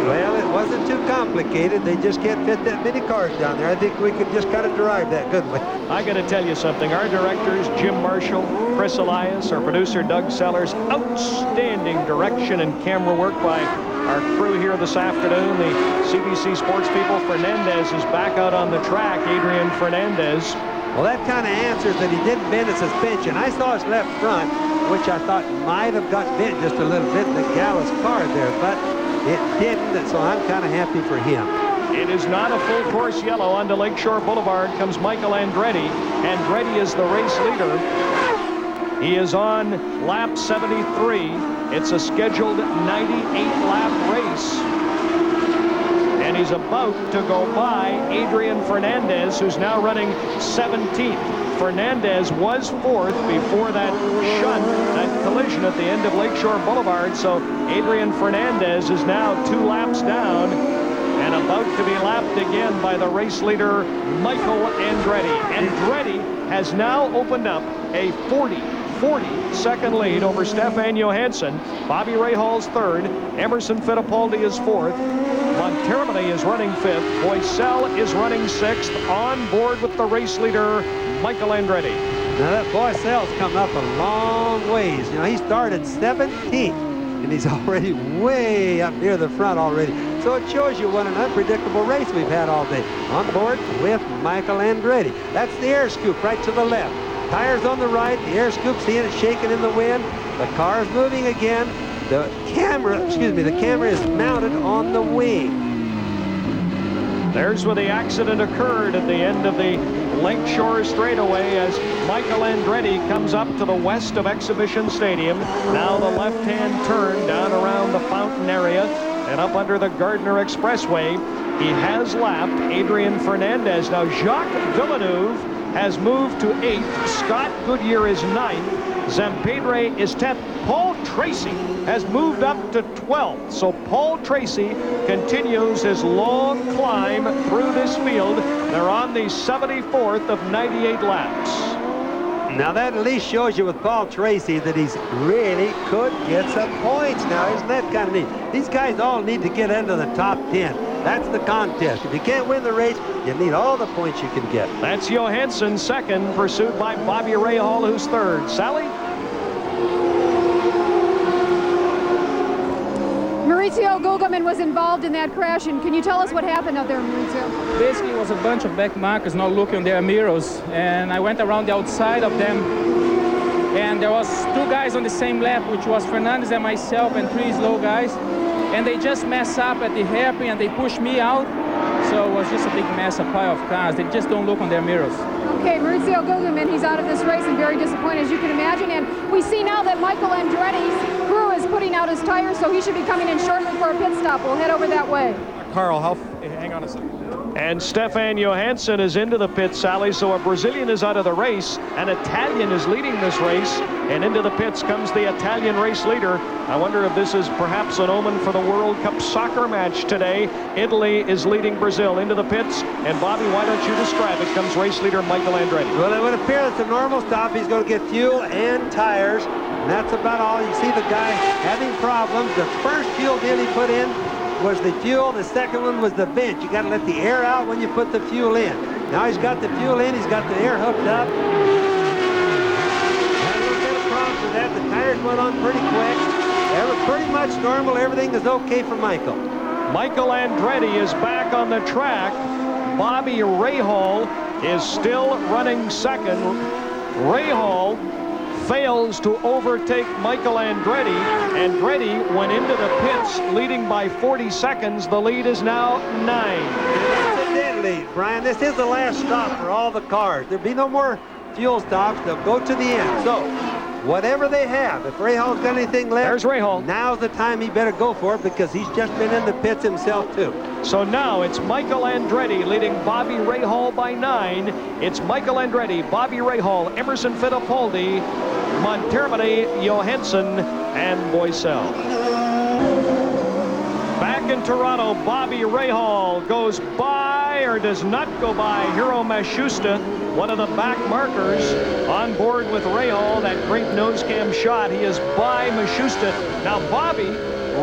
Well, it wasn't too complicated. They just can't fit that many cars down there. I think we could just kind of derive that, couldn't we? I got to tell you something. Our directors, Jim Marshall, Chris Elias, our producer, Doug Sellers, outstanding direction and camera work by our crew here this afternoon. The CBC sports people. Fernandez is back out on the track. Adrian Fernandez. Well, that kind of answers that he didn't bend his suspension. I saw his left front, which I thought might have got bent just a little bit in the Gallus car there, but it didn't, so I'm kind of happy for him. It is not a full course yellow. Onto Lakeshore Boulevard comes Michael Andretti. Andretti is the race leader. He is on lap 73. It's a scheduled 98-lap race. And he's about to go by Adrian Fernandez, who's now running 17th. Fernandez was 4th before that shunt, that collision at the end of Lakeshore Boulevard. So Adrian Fernandez is now 2 laps down and about to be lapped again by the race leader, Michael Andretti. Andretti has now opened up a 40-second lead over Stefan Johansson. Bobby Rahal's third. Emerson Fittipaldi is fourth. Montermini is running fifth. Boycel is running sixth. On board with the race leader, Michael Andretti. Now that Boycel's come up a long ways. You know, he started 17th, and he's already way up near the front already. So it shows you what an unpredictable race we've had all day. On board with Michael Andretti. That's the air scoop right to the left. Tires on the right, the air scoop, seeing it shaking in the wind. The car's moving again. The camera is mounted on the wing. There's where the accident occurred at the end of the Lakeshore straightaway as Michael Andretti comes up to the west of Exhibition Stadium. Now the left-hand turn down around the fountain area and up under the Gardner Expressway. He has lapped Adrian Fernandez. Now Jacques Villeneuve has moved to 8th. Scott Goodyear is 9th. Zampedre is 10th. Paul Tracy has moved up to 12th. So Paul Tracy continues his long climb through this field. They're on the 74th of 98 laps. Now that at least shows you with Paul Tracy that he's really could get some points now. Isn't that kind of neat? These guys all need to get into the top 10. That's the contest. If you can't win the race, you need all the points you can get. That's Johansson second, pursued by Bobby Rahal, who's third. Sally? Maurizio Gugelmin was involved in that crash, and can you tell us what happened out there, Maurizio? Basically, it was a bunch of back markers not looking on their mirrors, and I went around the outside of them, and there was 2 guys on the same lap, which was Fernandez and myself, and 3 slow guys, and they just mess up at the hairpin, and they pushed me out, so it was just a big mess, a pile of cars. They just don't look on their mirrors. Okay, Maurizio Gugelmin, he's out of this race and very disappointed, as you can imagine. And we see now that Michael Andretti's crew is putting out his tires, so he should be coming in shortly for a pit stop. We'll head over that way. Carl, hang on a second. And Stefan Johansson is into the pit, Sally, so a Brazilian is out of the race. An Italian is leading this race, and into the pits comes the Italian race leader. I wonder if this is perhaps an omen for the World Cup soccer match today. Italy is leading Brazil into the pits, and Bobby, why don't you describe it? Comes race leader Michael Andretti. Well, it would appear that's a normal stop. He's going to get fuel and tires, and that's about all. You see the guy having problems. The first fuel deal he put in was the fuel. The second one was the vent. You got to let the air out when you put the fuel in. Now he's got the fuel in. He's got the air hooked up. Had a little bit of problems with that. The tires went on pretty quick. They were pretty much normal. Everything is okay for Michael. Michael Andretti is back on the track. Bobby Rahal is still running second. Rahal fails to overtake Michael Andretti. Andretti went into the pits leading by 40 seconds. The lead is now 9. Incidentally, Brian, this is the last stop for all the cars. There'll be no more fuel stops. They'll go to the end. So whatever they have, if Rahal's got anything left, there's Rahal. Now's the time he better go for it because he's just been in the pits himself too. So now it's Michael Andretti leading Bobby Rahal by 9. It's Michael Andretti, Bobby Rahal, Emerson Fittipaldi, Montermini, Johansson, and Boycel. Back in Toronto, Bobby Rahal goes by or does not go by Hiro Matsushita, one of the back markers. On board with Rahal, that great nose cam shot. He is by Matsushita. Now Bobby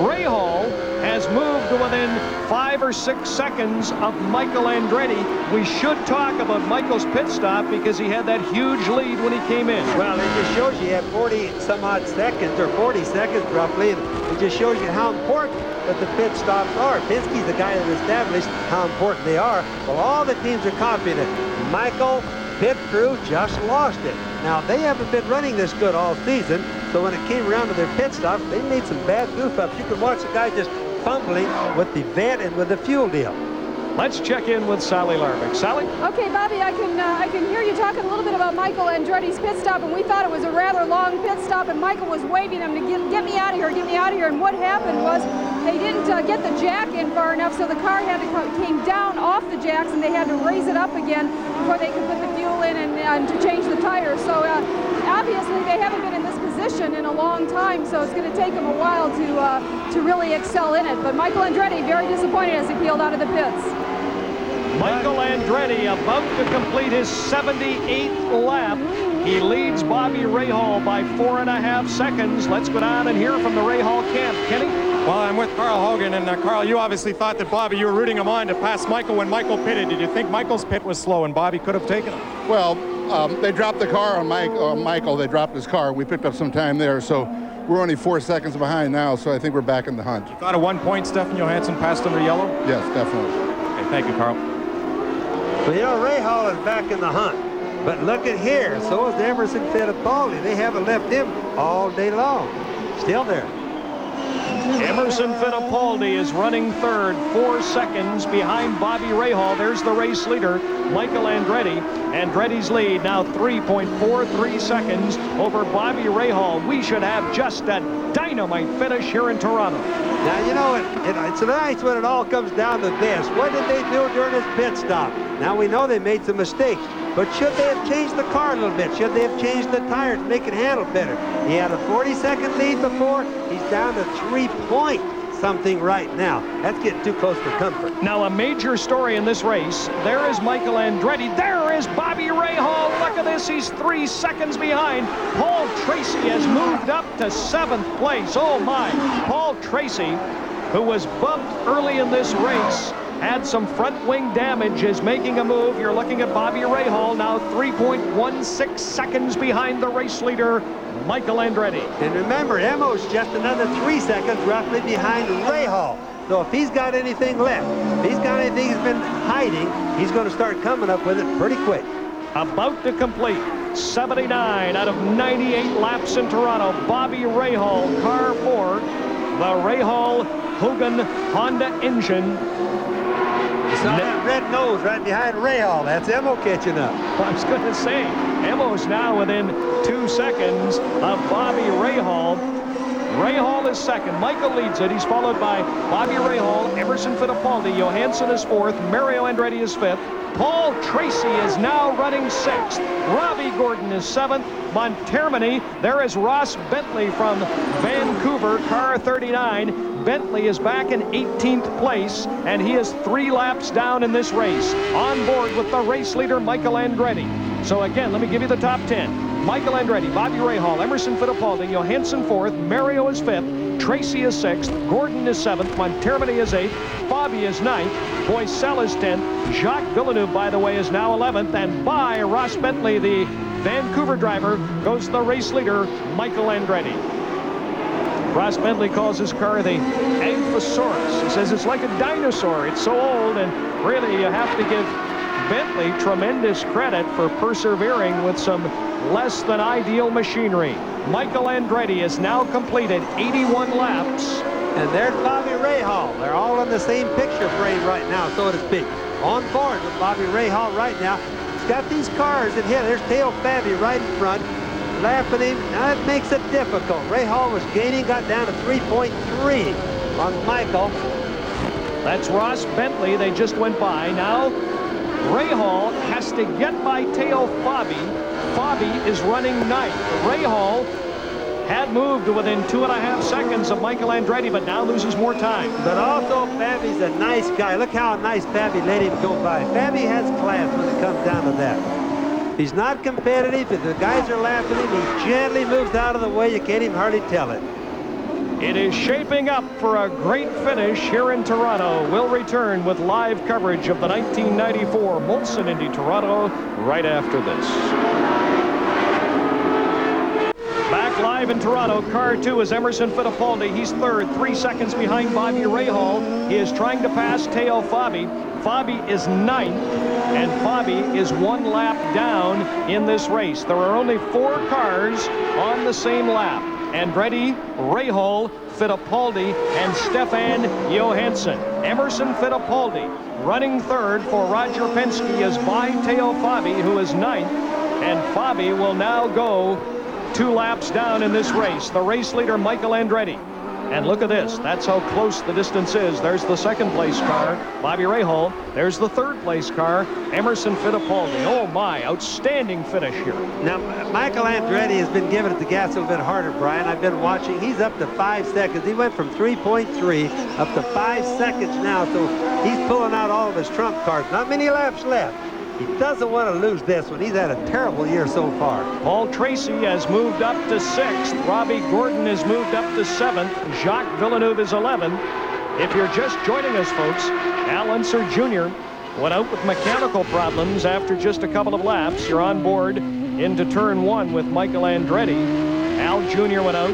Rahal has moved to within 5 or 6 seconds of Michael Andretti. We should talk about Michael's pit stop because he had that huge lead when he came in. Well, it just shows you have 40 some odd seconds, or 40 seconds roughly, and it just shows you how important that the pit stops are. Penske's the guy that established how important they are. Well, all the teams are copying it. Michael, pit crew just lost it. Now, they haven't been running this good all season, so when it came around to their pit stop, they made some bad goof-ups. You could watch the guy just fumbling with the vent and with the fuel deal. Let's check in with Sally Larvick. Sally? Okay, Bobby, I can hear you talking a little bit about Michael Andretti's pit stop, and we thought it was a rather long pit stop, and Michael was waving him to get me out of here, get me out of here. And what happened was they didn't get the jack in far enough, so the car came down off the jacks, and they had to raise it up again before they could put the fuel in and to change the tires. So obviously they haven't been in this position in a long time, so it's going to take them a while to really excel in it. But Michael Andretti very disappointed as he peeled out of the pits. Michael Andretti about to complete his 78th lap He leads Bobby Rahal by 4.5 seconds. Let's go down and hear from the Rahal camp. Kenny? Well, I'm with Carl Hogan, and Carl, you obviously thought that Bobby, you were rooting him on to pass Michael when Michael pitted. Did you think Michael's pit was slow and Bobby could have taken him? Well, they dropped the car on Michael. They dropped his car. We picked up some time there, so we're only 4 seconds behind now, so I think we're back in the hunt. You thought at one point Stefan Johansson passed under yellow? Yes, definitely. Okay, thank you, Carl. Well, you know, Rahal is back in the hunt. But look at here, so is Emerson Fittipaldi. They haven't left him all day long. Still there. Emerson Fittipaldi is running third, 4 seconds behind Bobby Rahal. There's the race leader, Michael Andretti. Andretti's lead now 3.43 seconds over Bobby Rahal. We should have just a dynamite finish here in Toronto. Now, you know, it's nice when it all comes down to this. What did they do during this pit stop? Now, we know they made some mistakes, but should they have changed the car a little bit? Should they have changed the tires to make it handle better? He had a 40-second lead before. He's down to 3 point something right now. That's getting too close for comfort. Now, a major story in this race. There is Michael Andretti. There is Bobby Rahal. Look at this. He's 3 seconds behind. Paul Tracy has moved up to 7th place. Oh, my. Paul Tracy, who was bumped early in this race, had some front wing damage, is making a move. You're looking at Bobby Rahal now 3.16 seconds behind the race leader, Michael Andretti. And remember, Emo's just another 3 seconds roughly behind Rahal. So if he's got anything left, if he's got anything he's been hiding, he's going to start coming up with it pretty quick. About to complete 79 out of 98 laps in Toronto. Bobby Rahal, car 4, the Rahal-Hogan Honda engine. It's not that red nose right behind Rahal. That's Emo catching up. I was going to say, Emo's now within 2 seconds of Bobby Rahal. Rahal is second. Michael leads it. He's followed by Bobby Rahal, Emerson Fittipaldi. Johansson is fourth. Mario Andretti is fifth. Paul Tracy is now running sixth. Robbie Gordon is seventh. Montermini. There is Ross Bentley from Vancouver, car 39. Bentley is back in 18th place, and he is 3 laps down in this race. On board with the race leader, Michael Andretti. So again, let me give you the top 10. Michael Andretti, Bobby Rahal, Emerson Fittipaldi, Johansson 4th, Mario is 5th, Tracy is 6th, Gordon is 7th, Montermini is 8th, Bobby is 9th, Boycell is 10th, Jacques Villeneuve, by the way, is now 11th, and by Ross Bentley, the Vancouver driver, goes the race leader, Michael Andretti. Ross Bentley calls his car the Amphisaurus. He says it's like a dinosaur. It's so old, and really you have to give Bentley tremendous credit for persevering with some less than ideal machinery. Michael Andretti has now completed 81 laps. And there's Bobby Rahal. They're all in the same picture frame right now, so to speak. On board with Bobby Rahal right now. He's got these cars in here. There's Teo Fabi right in front, laughing him. Now that makes it difficult. Rahal was gaining, got down to 3.3 on Michael. That's Ross Bentley. They just went by. Now Rahal has to get by Teo Fabi. Fabi is running ninth. Rahal had moved to within 2.5 seconds of Michael Andretti, but now loses more time. But also, Fabi's a nice guy. Look how nice Fabi let him go by. Fabi has class when it comes down to that. He's not competitive. If the guys are laughing at him, he gently moves out of the way. You can't even hardly tell it. It is shaping up for a great finish here in Toronto. We'll return with live coverage of the 1994 Molson Indy Toronto right after this. Back live in Toronto, car 2 is Emerson Fittipaldi. He's third, 3 seconds behind Bobby Rahal. He is trying to pass Teo Fabi. Fabi is ninth, and Fabi is 1 lap down in this race. There are only 4 cars on the same lap. Andretti, Rahal, Fittipaldi, and Stefan Johansson. Emerson Fittipaldi running third for Roger Penske is by Teo Fabi, who is ninth, and Fabi will now go 2 laps down in this race. The race leader, Michael Andretti. And look at this. That's how close the distance is. There's the second place car, Bobby Rahal. There's the third place car, Emerson Fittipaldi. Oh my, outstanding finish here. Now, Michael Andretti has been giving it the gas a little bit harder, Brian. I've been watching. He's up to 5 seconds. He went from 3.3 up to 5 seconds now, so he's pulling out all of his trump cards. Not many laps left. He doesn't want to lose this one. He's had a terrible year so far. Paul Tracy has moved up to 6th. Robbie Gordon has moved up to 7th. Jacques Villeneuve is 11. If you're just joining us, folks, Al Unser Jr. went out with mechanical problems after just a couple of laps. You're on board into turn 1 with Michael Andretti. Al Jr. went out.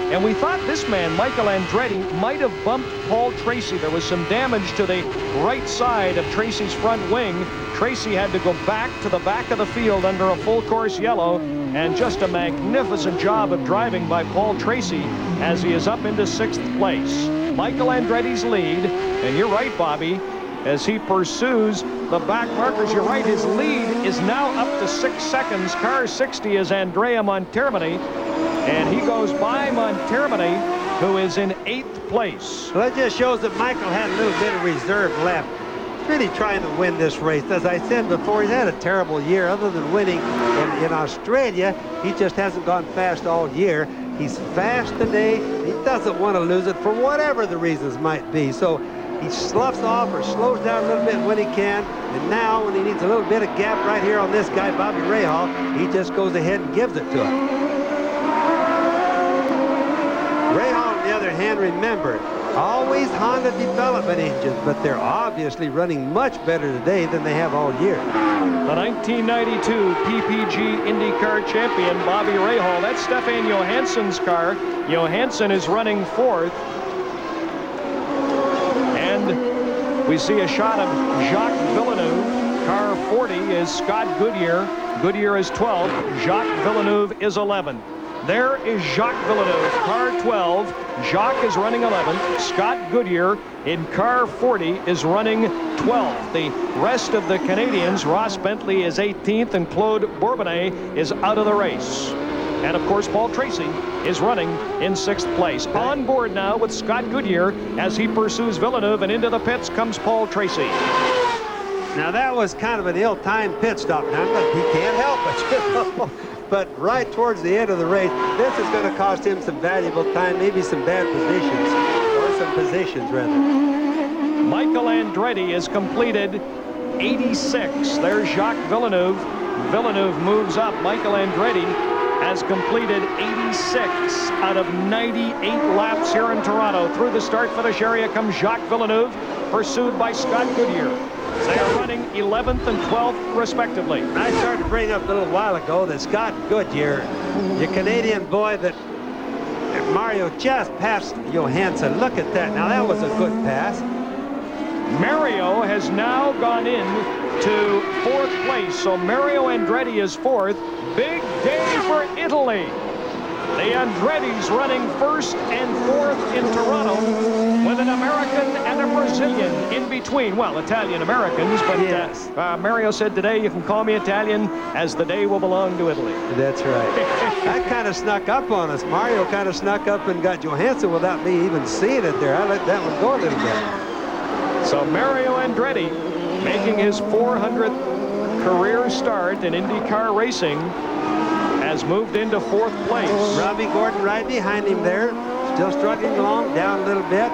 And we thought this man, Michael Andretti, might have bumped Paul Tracy. There was some damage to the right side of Tracy's front wing. Tracy had to go back to the back of the field under a full course yellow, and just a magnificent job of driving by Paul Tracy as he is up into 6th place. Michael Andretti's lead, and you're right, Bobby, as he pursues the back markers. You're right, his lead is now up to 6 seconds. Car 60 is Andrea Montermini, and he goes by Montermini, who is in 8th place. Well, that just shows that Michael had a little bit of reserve left. He's really trying to win this race. As I said before, he's had a terrible year. Other than winning in Australia, he just hasn't gone fast all year. He's fast today. He doesn't want to lose it for whatever the reasons might be. So he sloughs off or slows down a little bit when he can. And now, when he needs a little bit of gap right here on this guy, Bobby Rahal, he just goes ahead and gives it to him. Rahal, on the other hand, remember, always Honda development engines, but they're obviously running much better today than they have all year. The 1992 PPG IndyCar champion, Bobby Rahal. That's Stefan Johansson's car. Johansson is running 4th. And we see a shot of Jacques Villeneuve. Car 40 is Scott Goodyear. Goodyear is 12th. Jacques Villeneuve is 11th. There is Jacques Villeneuve, car 12. Jacques is running 11th. Scott Goodyear in car 40 is running 12th. The rest of the Canadians, Ross Bentley is 18th, and Claude Bourbonnais is out of the race. And of course, Paul Tracy is running in 6th place. On board now with Scott Goodyear as he pursues Villeneuve, and into the pits comes Paul Tracy. Now that was kind of an ill-timed pit stop, but he can't help it. But right towards the end of the race, this is going to cost him some valuable time, maybe some bad positions, or some positions rather. Michael Andretti has completed 86. There's Jacques Villeneuve. Villeneuve moves up. Michael Andretti has completed 86 out of 98 laps here in Toronto. Through the start finish area comes Jacques Villeneuve, pursued by Scott Goodyear. They are running 11th and 12th, respectively. I started to bring up a little while ago that Scott Goodyear, the Canadian boy that Mario just passed Johansson. Look at that. Now, that was a good pass. Mario has now gone in to 4th place. So Mario Andretti is 4th. Big day for Italy. The Andretti's running 1st and 4th in Toronto with an American and a Brazilian in between. Well, Italian-Americans, but yes. Mario said today you can call me Italian, as the day will belong to Italy. That's right. That kind of snuck up on us. Mario kind of snuck up and got Johansson without me even seeing it there. I let that one go a little bit. So Mario Andretti making his 400th career start in IndyCar racing has moved into 4th place. Robbie Gordon right behind him there, still struggling along, down a little bit.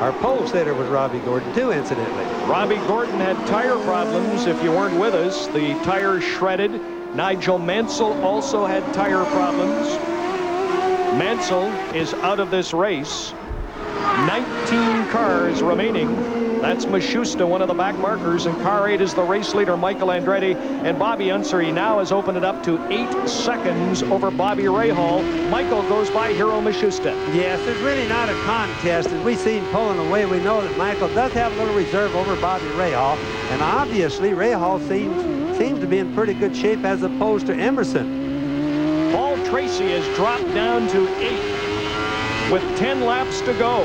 Our pole sitter was Robbie Gordon too, incidentally. Robbie Gordon had tire problems. If you weren't with us, the tires shredded. Nigel Mansell also had tire problems. Mansell is out of this race. 19 cars remaining. That's Maschusta, one of the back markers, and car 8 is the race leader, Michael Andretti. And Bobby Unser now has opened it up to 8 seconds over Bobby Rahal. Michael goes by Hiro Maschusta. Yes, it's really not a contest. As we see him pulling away, we know that Michael does have a little reserve over Bobby Rahal. And obviously, Rahal seems to be in pretty good shape as opposed to Emerson. Paul Tracy has dropped down to 8th with 10 laps to go.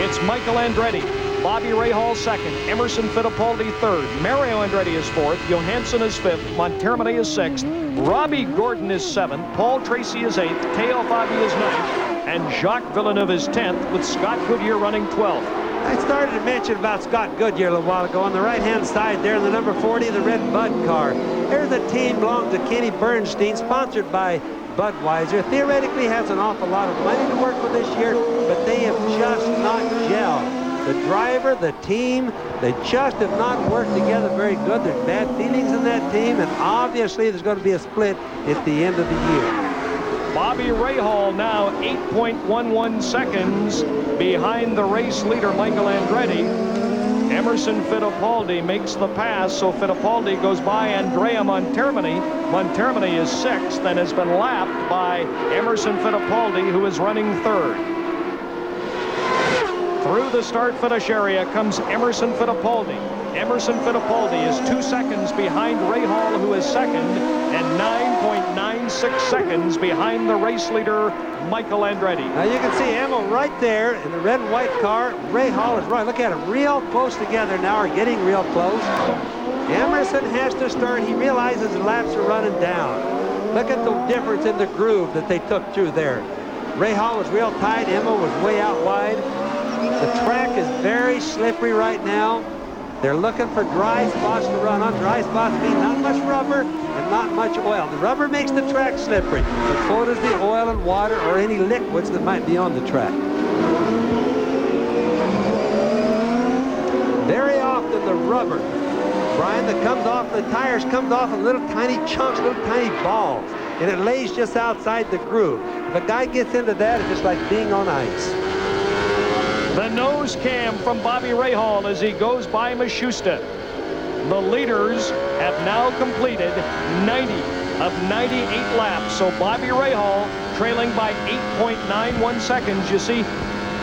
It's Michael Andretti. Bobby Rahal 2nd, Emerson Fittipaldi 3rd, Mario Andretti is 4th, Johansson is 5th, Montermini is 6th, Robbie Gordon is 7th, Paul Tracy is 8th, Teo Fabi is 9th, and Jacques Villeneuve is 10th, with Scott Goodyear running 12th. I started to mention about Scott Goodyear a little while ago. On the right-hand side there, in the number 40, the red Bud car. There's a team belongs to Kenny Bernstein, sponsored by Budweiser. Theoretically has an awful lot of money to work with this year, but they have just not gelled. the driver, the team, they just have not worked together very good. There's bad feelings in that team, and obviously there's going to be a split at the end of the year. Bobby Rahal now 8.11 seconds behind the race leader, Michael Andretti. Emerson Fittipaldi makes the pass, so Fittipaldi goes by Andrea Montermini. Montermini is 6th and has been lapped by Emerson Fittipaldi, who is running 3rd. Through the start-finish area comes Emerson Fittipaldi. Emerson Fittipaldi is 2 seconds behind Rahal, who is 2nd, and 9.96 seconds behind the race leader, Michael Andretti. Now you can see Emil right there in the red and white car. Rahal is right. Look at them, real close together now, or getting real close. Emerson has to start. He realizes the laps are running down. Look at the difference in the groove that they took through there. Rahal was real tight. Emil was way out wide. The track is very slippery right now. They're looking for dry spots to run on. Dry spots mean not much rubber and not much oil. The rubber makes the track slippery, but so does the oil and water or any liquids that might be on the track. Very often the rubber, Brian, that comes off the tires comes off in little tiny chunks, little tiny balls, and it lays just outside the groove. If a guy gets into that, it's just like being on ice. The nose cam from Bobby Rahal as he goes by Maschusta. The leaders have now completed 90 of 98 laps. So Bobby Rahal trailing by 8.91 seconds. You see,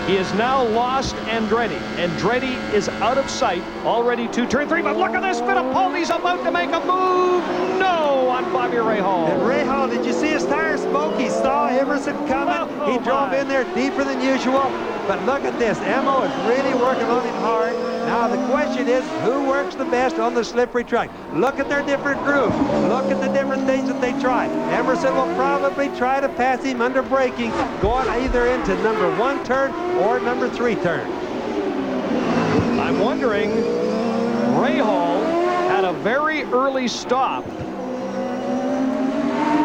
he has now lost Andretti. Andretti is out of sight already to turn 3. But look at this, Fittipaldi's about to make a move. No on Bobby Rahal. And Rahal, did you see his tire smoke? He saw Emerson coming. He drove in there deeper than usual. But look at this. Emil is really working on him hard. Now the question is, who works the best on the slippery track? Look at their different grooves. Look at the different things that they try. Emerson will probably try to pass him under braking, going either into number 1 turn or number 3 turn. I'm wondering, Rahal had a very early stop.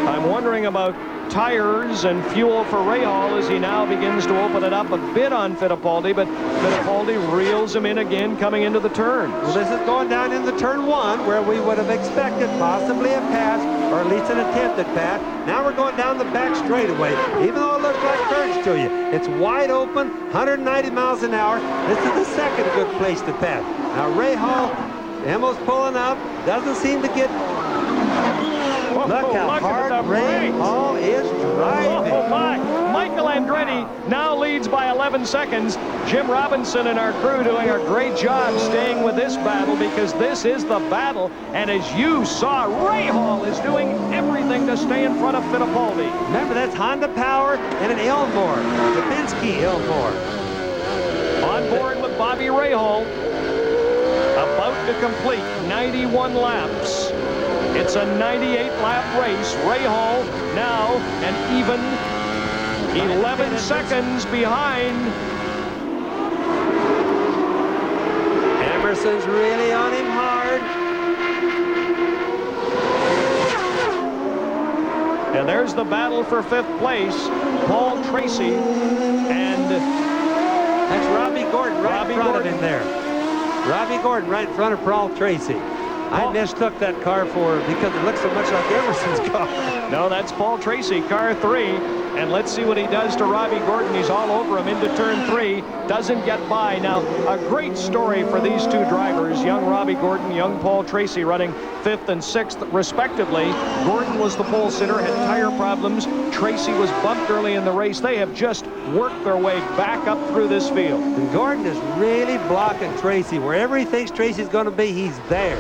I'm wondering about tires and fuel for Rahal as he now begins to open it up a bit on Fittipaldi, but Fittipaldi reels him in again coming into the turn. Well, this is going down into turn 1 where we would have expected possibly a pass or at least an attempted pass. Now we're going down the back straightaway. Even though it looks like turns to you, it's wide open, 190 miles an hour. This is the second good place to pass. Now Rahal, Emil's pulling up, doesn't seem to get... Look how hard Rahal is driving. Oh my! Michael Andretti now leads by 11 seconds. Jim Robinson and our crew doing a great job staying with this battle because this is the battle. And as you saw, Rahal is doing everything to stay in front of Fittipaldi. Remember, that's Honda power and an Elmore, the Penske Elmore. On board with Bobby Rahal, about to complete 91 laps. It's a 98-lap race. Rahal now an even 11 seconds behind. Emerson's really on him hard. And there's the battle for 5th place. Paul Tracy and that's Robbie Gordon right in front of him there. Robbie Gordon right in front of Paul Tracy. I mistook that car because it looks so much like Emerson's car. No, that's Paul Tracy, car 3. And let's see what he does to Robbie Gordon. He's all over him into turn 3. Doesn't get by. Now, a great story for these two drivers. Young Robbie Gordon, young Paul Tracy running 5th and 6th, respectively. Gordon was the pole sitter, had tire problems. Tracy was bumped early in the race. They have just worked their way back up through this field. And Gordon is really blocking Tracy. Wherever he thinks Tracy's going to be, he's there.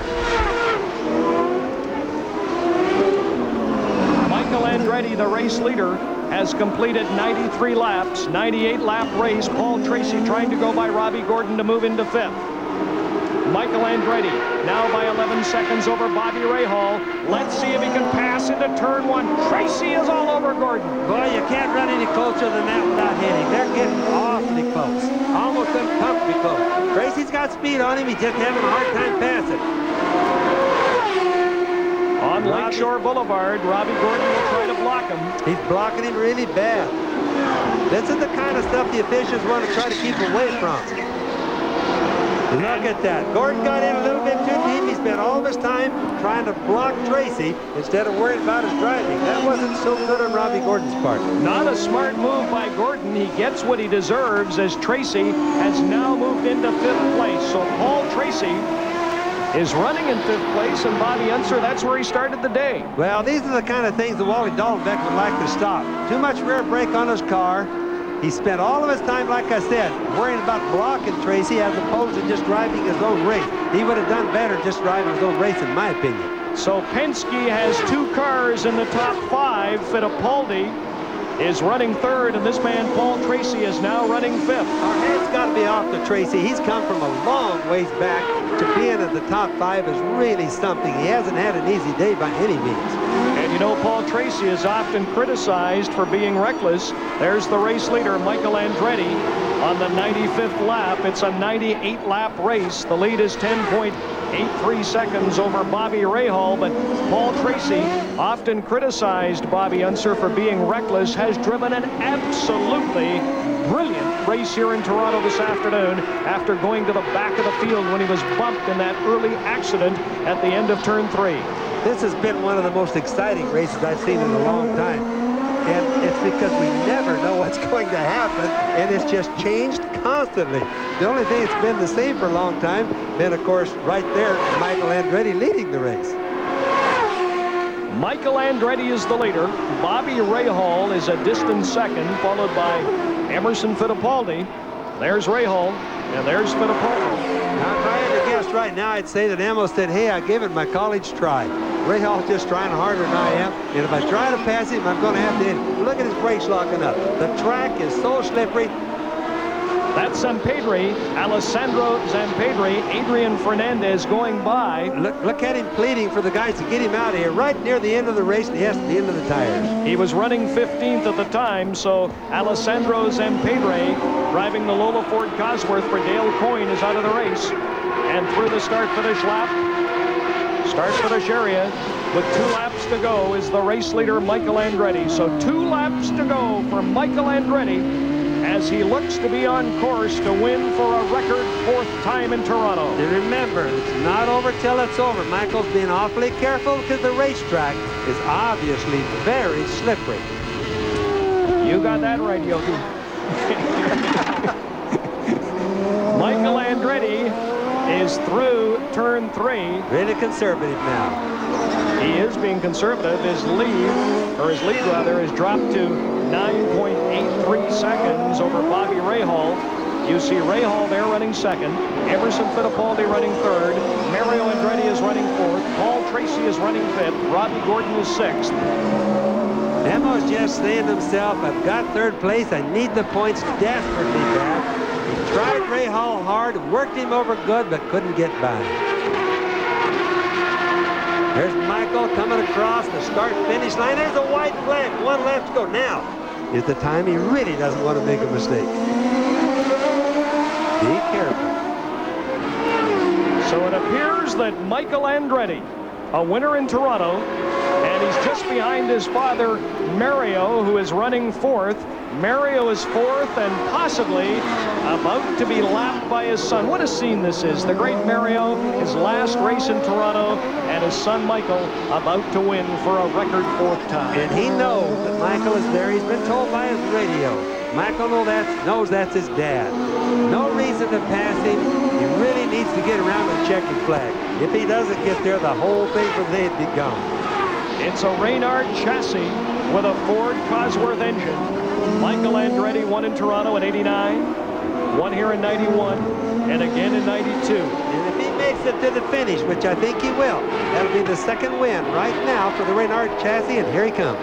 Michael Andretti, the race leader, has completed 93 laps, 98-lap race. Paul Tracy trying to go by Robbie Gordon to move into 5th. Michael Andretti now by 11 seconds over Bobby Rahal. Let's see if he can pass into turn 1. Tracy is all over Gordon. Boy, you can't run any closer than that without hitting. They're getting awfully close, almost uncomfortably close. Tracy's got speed on him. He's just having a hard time passing. On Lakeshore Boulevard, Robbie Gordon will try to block him. He's blocking him really bad. This is the kind of stuff the officials want to try to keep away from. Look at that. Gordon got in a little bit too deep. He spent all of his time trying to block Tracy instead of worrying about his driving. That wasn't so good on Robbie Gordon's part. Not a smart move by Gordon. He gets what he deserves as Tracy has now moved into 5th place. So Paul Tracy is running in 5th place, and Bobby Unser, that's where he started the day. Well, these are the kind of things that Wally Dallenbeck would like to stop. Too much rear brake on his car. He spent all of his time, like I said, worrying about blocking Tracy as opposed to just driving his own race. He would have done better just driving his own race, in my opinion. So Penske has 2 cars in the top 5. Fittipaldi is running 3rd, and this man, Paul Tracy, is now running 5th. Our hand's got to be off to Tracy. He's come from a long ways back. To being in the top 5 is really something. He hasn't had an easy day by any means. And you know, Paul Tracy is often criticized for being reckless. There's the race leader, Michael Andretti, on the 95th lap. It's a 98-lap race. The lead is 10.83 seconds over Bobby Rahal, but Paul Tracy, often criticized Bobby Unser for being reckless, has driven an absolutely brilliant race here in Toronto this afternoon after going to the back of the field when he was bumped in that early accident at the end of turn 3. This has been one of the most exciting races I've seen in a long time. And it's because we never know what's going to happen, and it's just changed constantly. The only thing that's been the same for a long time, then, of course, right there, Michael Andretti leading the race. Michael Andretti is the leader. Bobby Rahal is a distant second, followed by Emerson Fittipaldi. There's Rahal, and there's Fittipaldi. Now, if I had to guess right now, I'd say that Emo said, hey, I gave it my college try. Rahal's just trying harder than I am, and if I try to pass him, I'm going to have to hit him. Look at his brakes locking up. The track is so slippery. That's Zampedri, Alessandro Zampedri, Adrian Fernandez going by. Look at him pleading for the guys to get him out of here right near the end of the race, and he has to be into the tires. He was running 15th at the time, so Alessandro Zampedri, driving the Lola Ford Cosworth for Dale Coyne, is out of the race. And through the start-finish lap, start-finish area, with 2 laps to go, is the race leader, Michael Andretti. So 2 laps to go for Michael Andretti as he looks to be on course to win for a record 4th time in Toronto. And remember, it's not over till it's over. Michael's being awfully careful because the racetrack is obviously very slippery. You got that right, Yogi. Michael Andretti is through turn 3. Really conservative now. He is being conservative. His lead rather, has dropped to 9.83 seconds over Bobby Rahal. You see Rahal there running 2nd. Emerson Fittipaldi running 3rd. Mario Andretti is running 4th. Paul Tracy is running 5th. Robbie Gordon is 6th. Emo's just saying to himself, I've got 3rd place. I need the points desperately bad. He tried Rahal hard, worked him over good, but couldn't get by. There's Michael coming across the start-finish line. There's a white flag. 1 left to go. Now is the time he really doesn't want to make a mistake. Be careful. So it appears that Michael Andretti, a winner in Toronto, and he's just behind his father, Mario, who is running 4th. Mario is 4th and possibly about to be lapped by his son. What a scene this is. The great Mario, his last race in Toronto, and his son Michael about to win for a record 4th time. And he knows that Michael is there. He's been told by his radio. Michael knows that's his dad. No reason to pass him. He really needs to get around the checkered flag. If he doesn't get there, the whole thing for the day would be gone. It's a Reynard chassis with a Ford Cosworth engine. Michael Andretti won in Toronto in '89, won here in '91, and again in '92. And if he makes it to the finish, which I think he will, that'll be the 2nd win right now for the Reynard chassis, and here he comes.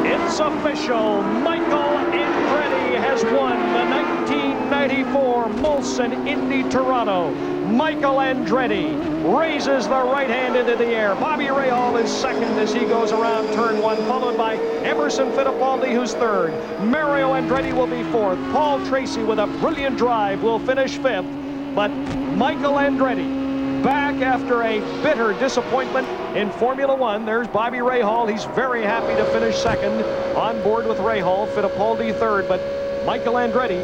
It's official. Michael Andretti has won the 1994 Molson Indy Toronto. Michael Andretti raises the right hand into the air. Bobby Rahal is 2nd as he goes around turn 1, followed by Emerson Fittipaldi, who's 3rd. Mario Andretti will be 4th. Paul Tracy, with a brilliant drive, will finish 5th. But Michael Andretti, back after a bitter disappointment in Formula One. There's Bobby Rahal. He's very happy to finish 2nd on board with Rahal. Fittipaldi 3rd, but Michael Andretti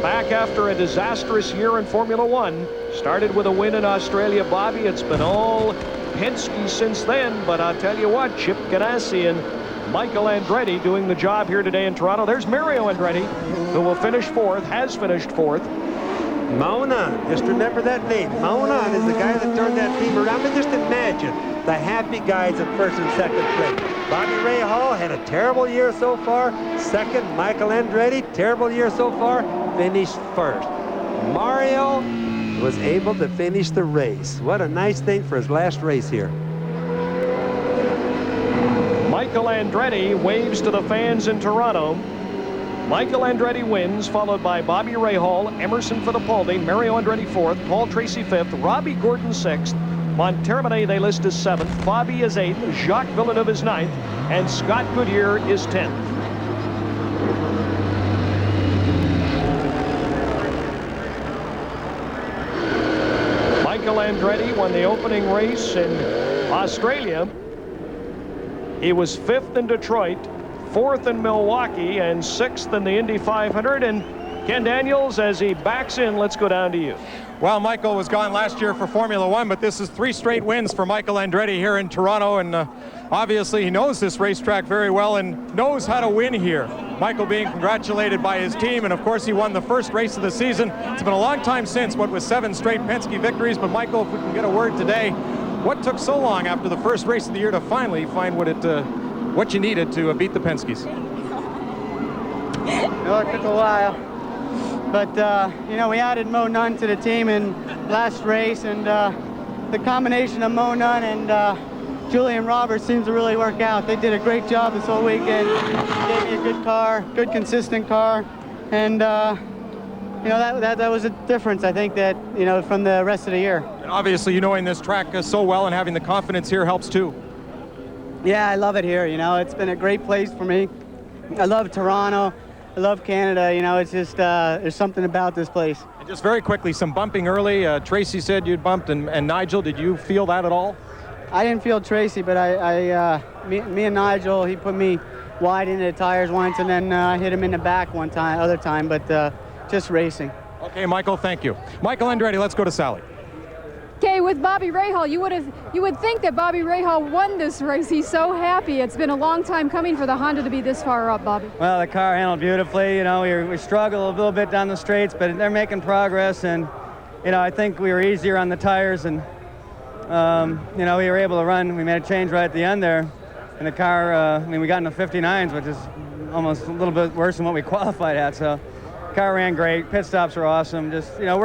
back after a disastrous year in Formula One. Started with a win in Australia, Bobby. It's been all Penske since then, but I'll tell you what, Chip Ganassi and Michael Andretti doing the job here today in Toronto. There's Mario Andretti, who will finish fourth, has finished fourth. Monan, just remember that name. Monan is the guy that turned that team around. But just imagine the happy guys in first and second place. Bobby Rahal had a terrible year so far. Second, Michael Andretti, terrible year so far, finished first. Mario was able to finish the race. What a nice thing for his last race here. Michael Andretti waves to the fans in Toronto. Michael Andretti wins, followed by Bobby Rahal, Emerson Fittipaldi, Mario Andretti fourth, Paul Tracy fifth, Robbie Gordon sixth, Montermine they list as seventh, Bobby is eighth, Jacques Villeneuve is ninth, and Scott Goodyear is 10th. Michael Andretti won the opening race in Australia. He was fifth in Detroit, fourth in Milwaukee, and sixth in the Indy 500. And Ken Daniels, as he backs in, let's go down to you. Well, Michael was gone last year for Formula One, but this is 3 straight wins for Michael Andretti here in Toronto, and obviously he knows this racetrack very well and knows how to win here. Michael being congratulated by his team, and of course he won the first race of the season. It's been a long time since what was 7 straight Penske victories, but Michael, if we can get a word today, what took so long after the first race of the year to finally find what you needed to beat the Penskes? Well, it took a while, but you know, we added Mo Nunn to the team in last race, and the combination of Mo Nunn and Julian Roberts seems to really work out. They did a great job this whole weekend. Gave me a good car, good consistent car, and you know, that was a difference, I think, that, you know, from the rest of the year. And obviously, you knowing this track so well and having the confidence here helps too. Yeah, I love it here. You know, it's been a great place for me. I love Toronto. I love Canada. You know, it's just there's something about this place. And just very quickly, some bumping early. Tracy said you'd bumped, and Nigel, did you feel that at all? I didn't feel Tracy, but me and Nigel, he put me wide into the tires once, and then I hit him in the back other time, but just racing. Okay, Michael, thank you. Michael Andretti, let's go to Sally. Okay, with Bobby Rahal, you would think that Bobby Rahal won this race. He's so happy. It's been a long time coming for the Honda to be this far up, Bobby. Well, the car handled beautifully. You know, we struggled a little bit down the straights, but they're making progress, and you know, I think we were easier on the tires, and you know, we were able to run. We made a change right at the end there, and the car. I mean, we got into 59s, which is almost a little bit worse than what we qualified at. So, car ran great. Pit stops were awesome. Just, you know,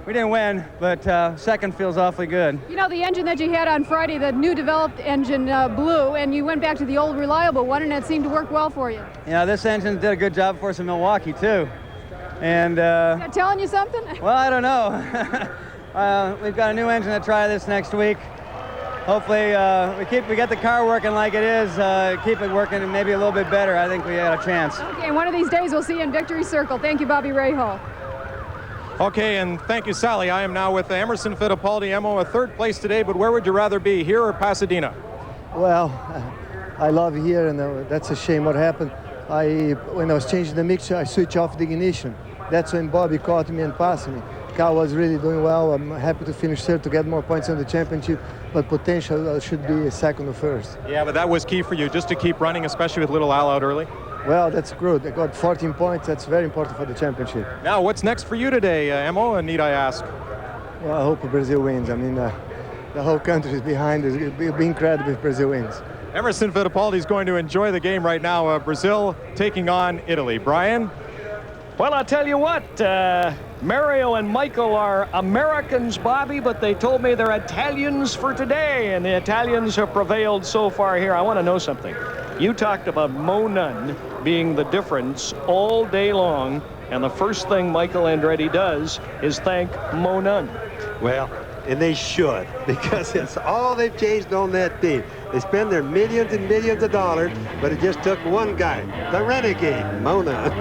we didn't win, but second feels awfully good. You know, the engine that you had on Friday, the new developed engine, blew, and you went back to the old reliable one, and it seemed to work well for you. Yeah, this engine did a good job for us in Milwaukee, too. And is that telling you something? Well, I don't know. We've got a new engine to try this next week. Hopefully, we get the car working like it is, keep it working and maybe a little bit better. I think we got a chance. Okay, one of these days we'll see you in Victory Circle. Thank you, Bobby Rahal. Okay, and thank you, Sally. I am now with Emerson Fittipaldi. Emo, a third place today, but where would you rather be, here or Pasadena? Well, I love here, and that's a shame what happened. When I was changing the mixture, I switched off the ignition. That's when Bobby caught me and passed me. The car was really doing well. I'm happy to finish third to get more points in the championship, but potential should be second or first. Yeah, but that was key for you, just to keep running, especially with Little Al out early. Well, that's good. I got 14 points. That's very important for the championship. Now, what's next for you today, Emo, need I ask? Well, I hope Brazil wins. I mean, the whole country is behind us. It'll be incredible if Brazil wins. Emerson Fittipaldi is going to enjoy the game right now. Brazil taking on Italy. Brian? Well, I'll tell you what, Mario and Michael are Americans, Bobby, but they told me they're Italians for today, and the Italians have prevailed so far here. I want to know something. You talked about Mo Nunn being the difference all day long, and the first thing Michael Andretti does is thank Mo Nunn. Well, and they should, because it's all they've changed on that team. They spend their millions and millions of dollars, but it just took one guy, the renegade, Mo Nunn.